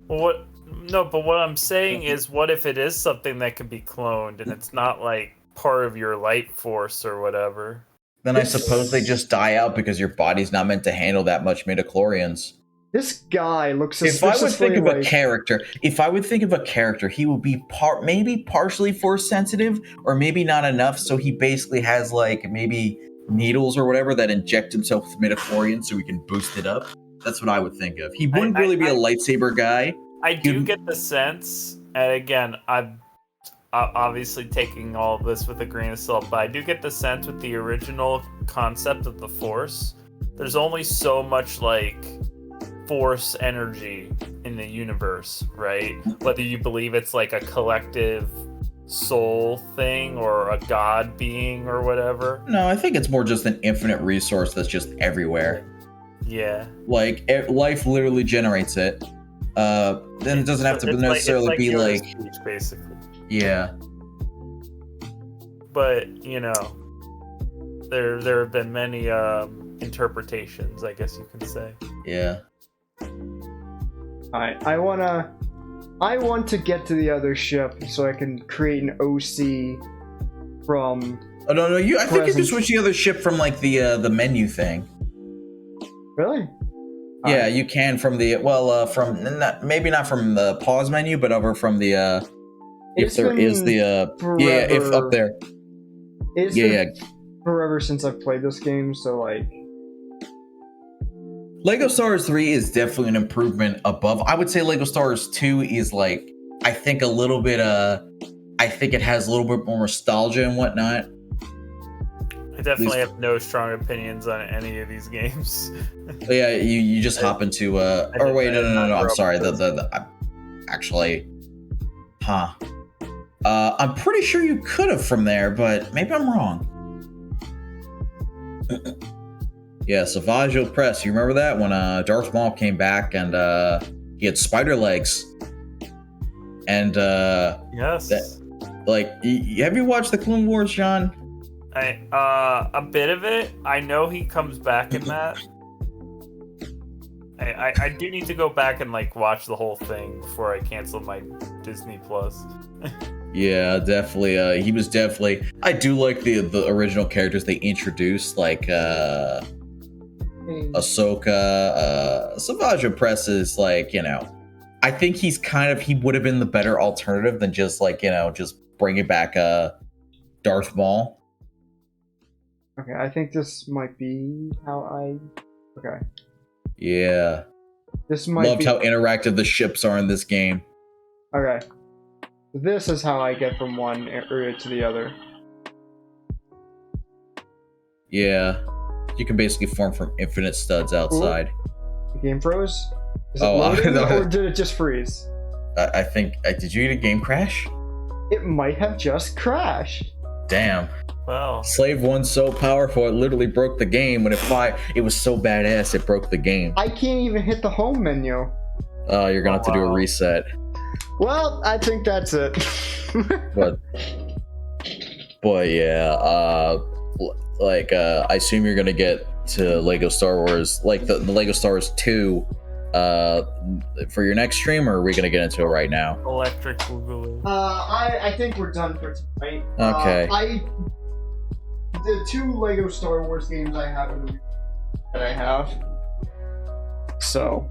Well, but what I'm saying is, what if it is something that can be cloned and it's not like part of your life force or whatever? Then I suppose they just die out because your body's not meant to handle that much midichlorians. This guy looks If I would think of like, a character, he would be maybe partially force sensitive, or maybe not enough. So he basically has like maybe needles or whatever that inject himself with midichlorians so he can boost it up. That's what I would think of. He wouldn't really be a lightsaber guy. I do get the sense, and again, I'm obviously taking all of this with a grain of salt, but I do get the sense with the original concept of the Force, there's only so much like Force energy in the universe, right? Whether you believe it's like a collective soul thing or a god being or whatever. No, I think it's more just an infinite resource that's just everywhere. Yeah. Like life literally generates it. Then it doesn't have to necessarily be like speech, basically. Yeah. But you know, there have been many interpretations, I guess you can say. Yeah. Alright, I want to get to the other ship so I can create an OC from. Oh no, I think you can switch the other ship from like the menu thing. Really? Yeah, you can from the maybe not from the pause menu, but over from the if there is the if up there. It's been forever since I've played this game, so like. Lego Star Wars 3 is definitely an improvement above. I would say Lego Star Wars 2 is like, I think a little bit, I think it has a little bit more nostalgia and whatnot. I definitely have no strong opinions on any of these games. Yeah, you just hop into, or wait, no, I'm sorry, actually, I'm pretty sure you could have from there, but maybe I'm wrong. Yeah, Savage Opress. You remember that when Darth Maul came back and he had spider legs, and yes, have you watched the Clone Wars, John? A bit of it. I know he comes back in that. I do need to go back and like watch the whole thing before I cancel my Disney Plus. Yeah, definitely. He was definitely. I do like the original characters they introduced, like Ahsoka. Savage Opress is like, I think he would have been the better alternative than just like, just bringing back Darth Maul. Okay, I think this might be how okay. Yeah. This might Loved how interactive the ships are in this game. Okay. This is how I get from one area to the other. Yeah. You can basically form from infinite studs outside. Ooh. The game froze? Is it loading, or did it just freeze? I think... did you get a game crash? It might have just crashed. Damn. Wow. Slave 1's so powerful, it literally broke the game. When it was so badass, it broke the game. I can't even hit the home menu. Oh, you're gonna have to do a reset. Well, I think that's it. but yeah, I assume you're gonna get to Lego Star Wars, like the Lego Star Wars 2, for your next stream, or are we gonna get into it right now? Electric Boogaloo. I think we're done for tonight. Okay. The 2 Lego Star Wars games I have. So.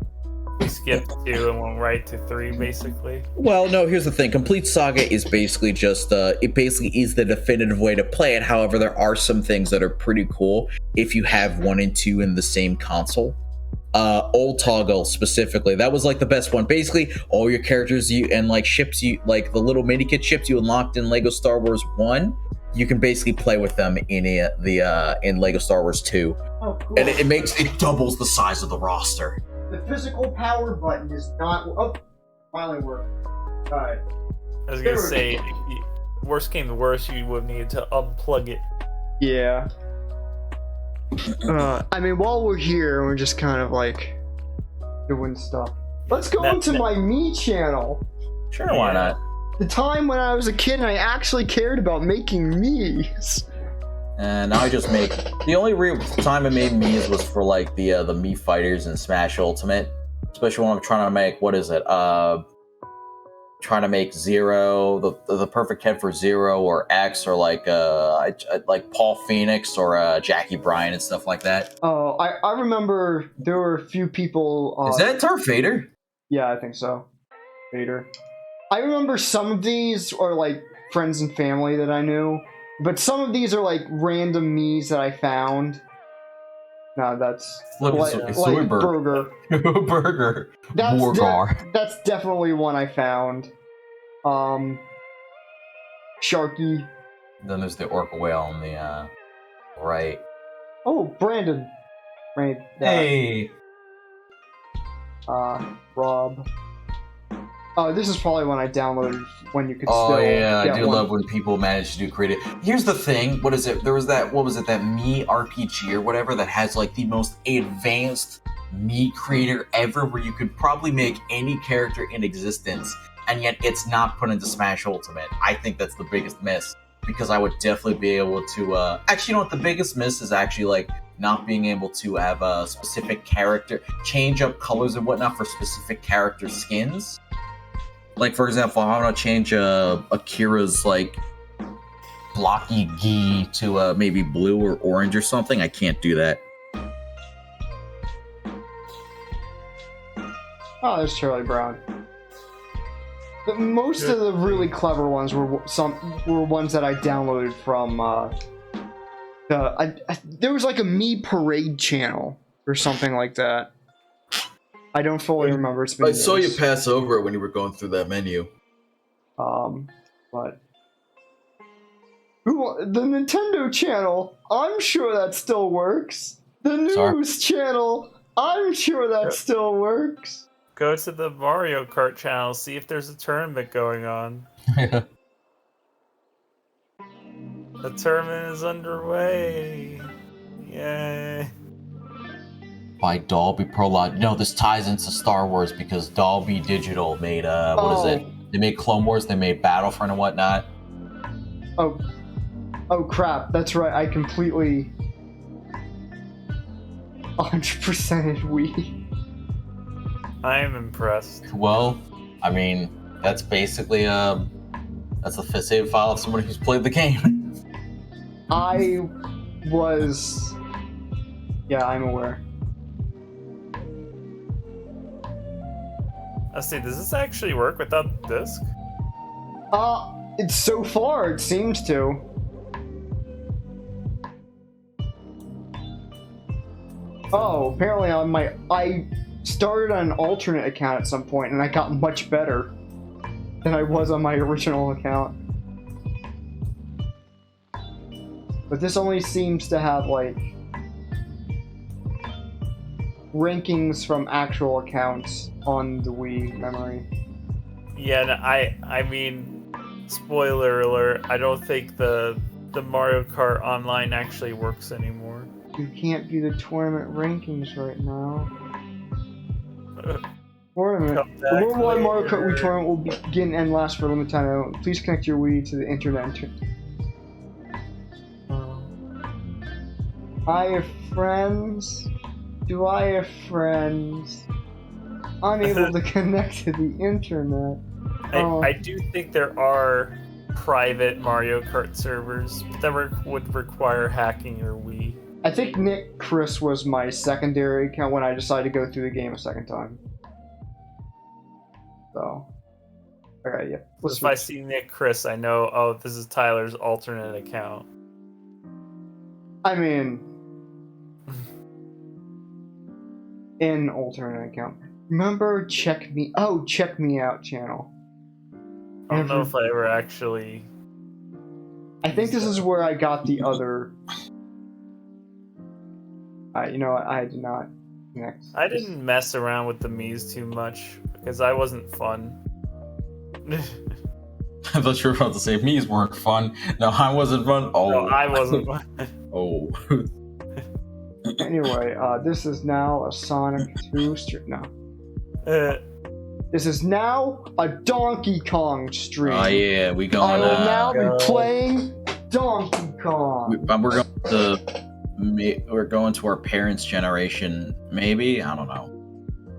We skipped 2 and went right to 3, basically. Well, no, here's the thing. Complete Saga is basically just, it basically is the definitive way to play it. However, there are some things that are pretty cool if you have 1 and 2 in the same console. Old Toggle specifically, that was like the best one. Basically, all your characters and like ships, like the little mini kit ships you unlocked in Lego Star Wars 1, you can basically play with them in Lego Star Wars 2. Oh, cool. And it doubles the size of the roster. The physical power button is not. Oh, finally worked. Alright. I was gonna say, worst came to worst, you would need to unplug it. Yeah. I mean, while we're here, we're just kind of like doing stuff. Let's go into my me channel. Sure, why not? The time when I was a kid and I actually cared about making me's. And now I just make the only real time I made me's was for like the Mii fighters in Smash Ultimate, especially when I'm trying to make trying to make Zero the perfect head for Zero or X or like Paul Phoenix or Jackie Bryan and stuff like that. Oh, I remember there were a few people. Is that Darth Vader? Yeah, I think so. Vader. I remember some of these are like friends and family that I knew, but some of these are like random me's that I found. No, that's like Burger. Burger. That's definitely one I found. Sharky. Then there's the Orca Whale on the right. Oh, Brandon. Right. Hey. Rob. Oh, this is probably when I downloaded when you could still. Oh yeah, I do love when people manage to do creative. Here's the thing. What is it? There was that. What was it? That Mii RPG or whatever that has like the most advanced Mii creator ever, where you could probably make any character in existence, and yet it's not put into Smash Ultimate. I think that's the biggest miss, because I would definitely be able to. Actually, you know what? The biggest miss is actually like not being able to have a specific character change up colors and whatnot for specific character skins. Like, for example, I want to change Akira's, like, blocky gi to maybe blue or orange or something. I can't do that. Oh, there's Charlie Brown. But most of the really clever ones were ones that I downloaded from, there was like a Mii Parade channel or something like that. I don't fully remember. It's been I years. saw you pass over it when you were going through that menu. But the Nintendo channel, I'm sure that still works. The news channel, I'm sure that still works. Go to the Mario Kart channel, see if there's a tournament going on. The tournament is underway. Yay. By Dolby Prologue. No, this ties into Star Wars because Dolby Digital made what is it? They made Clone Wars, they made Battlefront and whatnot. Oh crap, that's right, I completely 100%ed Wii. I am impressed. Well, I mean, that's basically that's a save file of somebody who's played the game. I'm aware. Let's see, does this actually work without the disc? It's so far, it seems to. Oh, apparently I started on an alternate account at some point and I got much better than I was on my original account. But this only seems to have, like, rankings from actual accounts on the Wii memory. Yeah, no, I mean, spoiler alert, I don't think the Mario Kart Online actually works anymore. You can't view the tournament rankings right now. Tournament. The Worldwide Mario Kart Wii tournament will begin and last for a limited time. Please connect your Wii to the internet. I have friends. Do I have friends? Unable to connect to the internet. I do think there are private Mario Kart servers that would require hacking your Wii. I think Nick Chris was my secondary account when I decided to go through the game a second time. So, okay, yeah. If I see Nick Chris, I know, oh, this is Tyler's alternate account. I mean, in alternate account. Remember Check Me Out channel. I don't know if I ever actually... I think this is where I got the other... you know what, I did not connect. I didn't mess around with the Mii's too much, because I wasn't fun. I thought you were about to say Mii's weren't fun. No, I wasn't fun. Oh, no, I wasn't fun. Oh. Anyway, this is now a Sonic 2 stream. No. This is now a Donkey Kong stream. Oh yeah, we I going. will now go. be playing Donkey Kong. We're going to our parents' generation. Maybe, I don't know.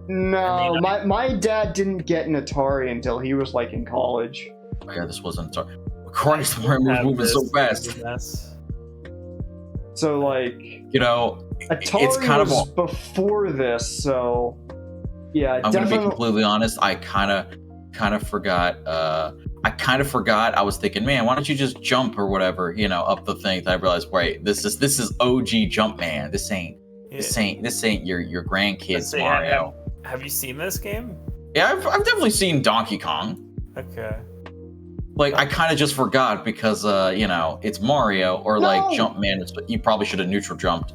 No, my dad didn't get an Atari until he was like in college. Oh, yeah, this wasn't. Christ, Mario moving so fast. So like, You know, Atari it's kind was of. before this. So yeah, I'm gonna be definitely. completely honest. I kind of forgot. I kind of forgot. I was thinking, man, why don't you just jump or whatever, up the thing? I realized, wait, this is OG Jumpman. This ain't your grandkids Mario. Have you seen this game? Yeah, I've definitely seen Donkey Kong. Okay. Like, I kind of just forgot because, it's Mario, or like No! Jumpman. You probably should have neutral jumped.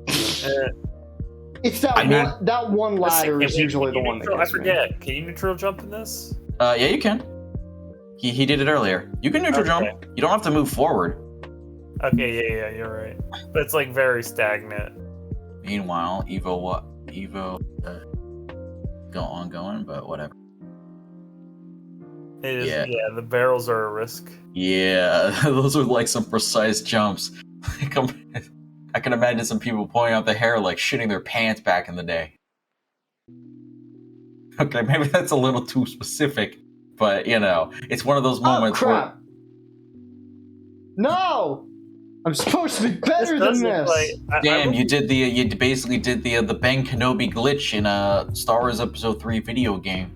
It's that that one ladder is usually the one that I gets me. forget. Can you neutral jump in this? Yeah, you can. He did it earlier. You can neutral jump. You don't have to move forward. Okay, yeah, you're right. But it's like very stagnant. Meanwhile, Evo, going, but whatever. It is, yeah, the barrels are a risk. Yeah, those are like some precise jumps. I can imagine some people pulling out the hair like shitting their pants back in the day. Okay, maybe that's a little too specific, but it's one of those moments crap. No! I'm supposed to be better than this! Damn, you basically did the Ben Kenobi glitch in a Star Wars Episode 3 video game.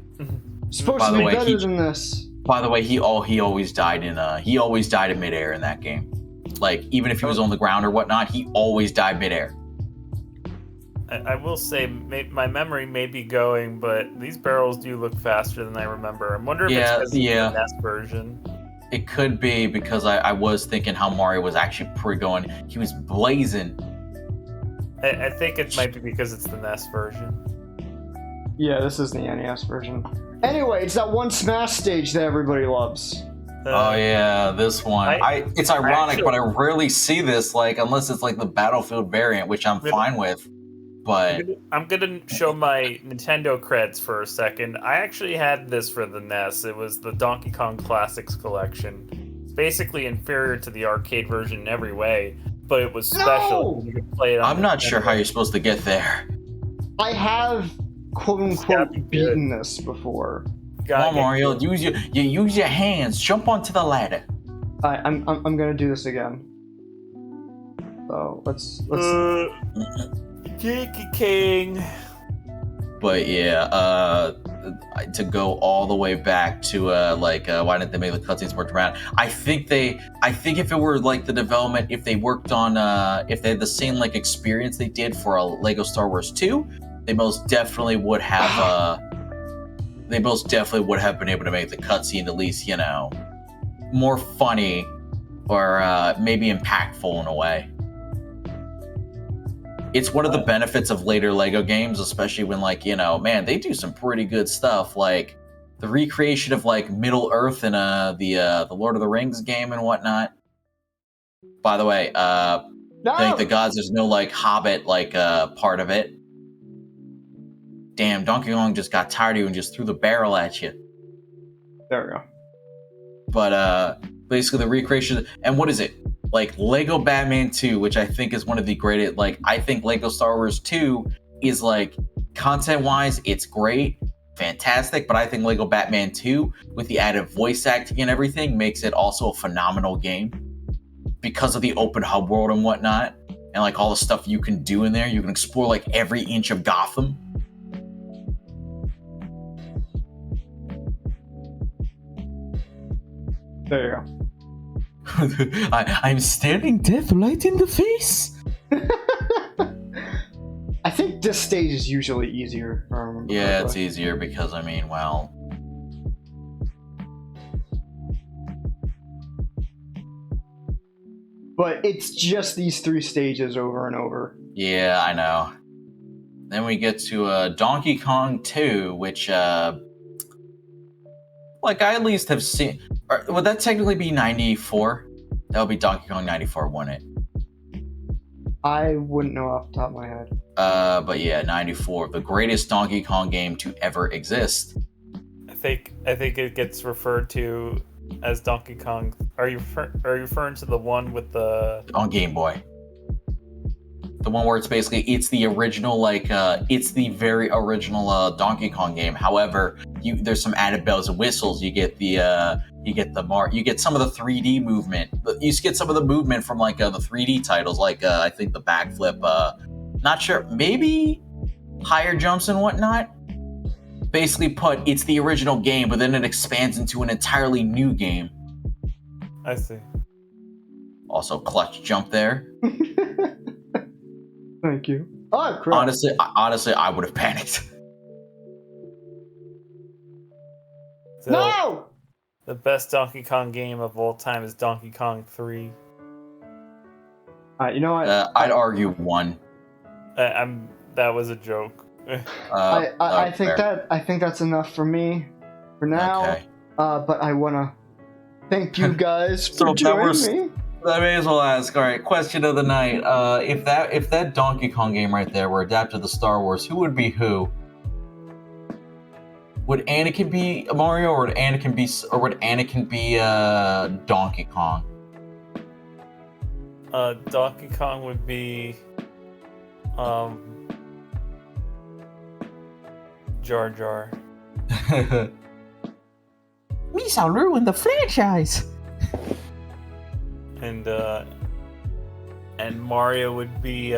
Supposed to be better than this. By the way, he always died in midair in that game. Like, even if he was on the ground or whatnot, he always died midair. I will say, my memory may be going, but these barrels do look faster than I remember. I'm wondering if it's because of the NES version. It could be, because I was thinking how Mario was actually going. He was blazing. I think it might be because it's the NES version. Yeah, this is the NES version. Anyway, it's that one Smash stage that everybody loves. Oh yeah, this one. It's ironic, but I rarely see this, like, unless it's like the Battlefield variant, which I'm fine with. But I'm gonna show my Nintendo creds for a second. I actually had this for the NES. It was the Donkey Kong Classics Collection. It's basically inferior to the arcade version in every way, but it was special. No! You could play it on I'm not sure how you're supposed to get there. I have quote-unquote beaten this before. Come on, Mario, use your hands. Jump onto the ladder. I'm gonna do this again. So let's King. But yeah, to go all the way back to why didn't they make the cutscenes more dramatic? I think if it were like the development, if they worked on if they had the same like experience they did for a Lego Star Wars 2, they most definitely would have been able to make the cutscene at least, more funny or maybe impactful in a way. It's one of the benefits of later Lego games, especially when, man, they do some pretty good stuff, like the recreation of Middle Earth in the Lord of the Rings game and whatnot. By the way, thank the gods there's no Hobbit part of it. Damn, Donkey Kong just got tired of you and just threw the barrel at you. There we go. But basically the recreation, and what is it? Lego Batman 2, which I think is one of the greatest, I think Lego Star Wars 2 is content-wise, it's great, fantastic, but I think Lego Batman 2, with the added voice acting and everything, makes it also a phenomenal game. Because of the open hub world and whatnot, and all the stuff you can do in there, you can explore every inch of Gotham. There you go. I'm staring death right in the face. I think this stage is usually easier. Yeah, it's easier because, well... But it's just these 3 stages over and over. Yeah, I know. Then we get to Donkey Kong 2, which, I at least have seen... Would that technically be 94? That would be Donkey Kong 94, wouldn't it? I wouldn't know off the top of my head. But yeah, 94, the greatest Donkey Kong game to ever exist. I think it gets referred to as Donkey Kong. Are you referring to the one with the On Game Boy. The one where it's the original, it's the very original Donkey Kong game. However, there's some added bells and whistles. You get you get some of the 3D movement. You get some of the movement from the 3D titles, I think the backflip. Not sure, maybe higher jumps and whatnot. Basically, it's the original game, but then it expands into an entirely new game. I see. Also, clutch jump there. Thank you. Oh, crap. Honestly, I would have panicked. So, No! The best Donkey Kong game of all time is Donkey Kong 3. You know what? I'd argue 1. That was a joke. I think that's enough for me for now. Okay. But I wanna thank you guys for joining me. I may as well ask. All right, question of the night. If that Donkey Kong game right there were adapted to Star Wars, who would be who? Would Anakin be Mario, or would Anakin be Donkey Kong? Donkey Kong would be Jar Jar. We shall ruin the franchise. And Mario would be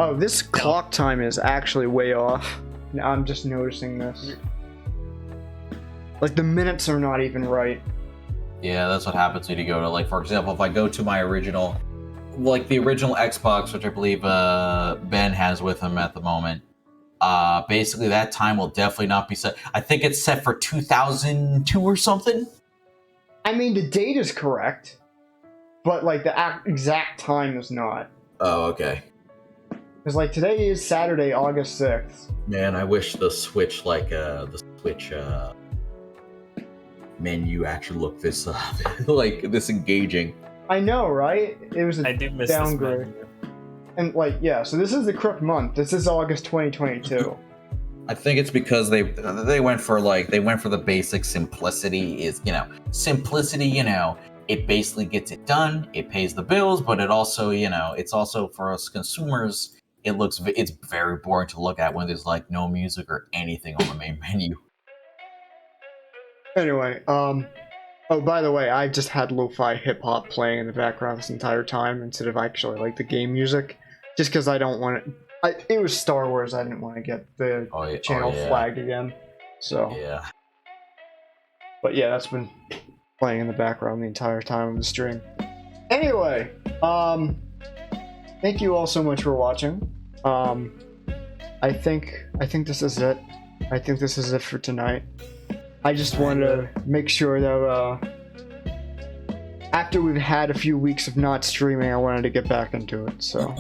Oh, this clock time is actually way off. I'm just noticing this. Like, the minutes are not even right. Yeah, that's what happens when you go to, for example, if I go to my original, the original Xbox, which I believe Ben has with him at the moment, basically that time will definitely not be set. I think it's set for 2002 or something. I mean, the date is correct, but, the exact time is not. Oh, okay. Because, today is Saturday, August 6th. Man, I wish the Switch, menu actually looked this, this engaging. I know, right? It was I do miss downgrade. This And, so this is the correct month. This is August 2022. I think it's because they went for the basic simplicity simplicity, it basically gets it done, it pays the bills, but it also, it's also for us consumers, it's very boring to look at when there's no music or anything on the main menu. Anyway, oh, by the way, I just had lo-fi hip-hop playing in the background this entire time instead of actually, the game music, just because I don't want it. It was Star Wars. I didn't want to get the channel flagged again. So yeah. But yeah, that's been playing in the background the entire time of the stream. Anyway, thank you all so much for watching. I think this is it. I think this is it for tonight. I just wanted to make sure that after we've had a few weeks of not streaming, I wanted to get back into it. So.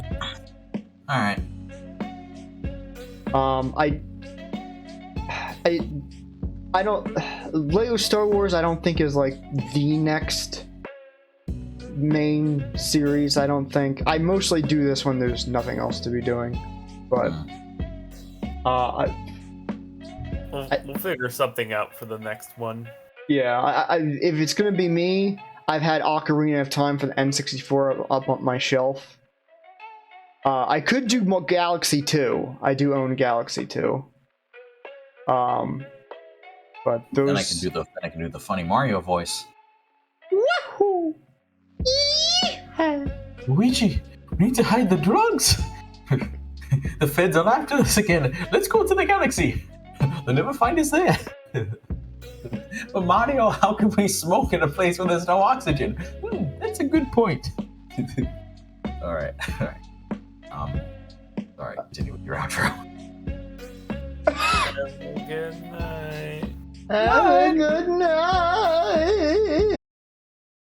All right. I don't. Lego Star Wars, I don't think is the next main series. I don't think. I mostly do this when there's nothing else to be doing, but we'll figure something out for the next one. Yeah, if it's gonna be me, I've had Ocarina of Time for the N64 up on my shelf. I could do Galaxy 2. I do own Galaxy 2. But those. Then I can do the funny Mario voice. Woohoo! Luigi, we need to hide the drugs. The feds are after us again. Let's go to the galaxy. They'll never find us there. But Mario, how can we smoke in a place where there's no oxygen? That's a good point. All right. Sorry, continue with your outro. Good night. Have a good night.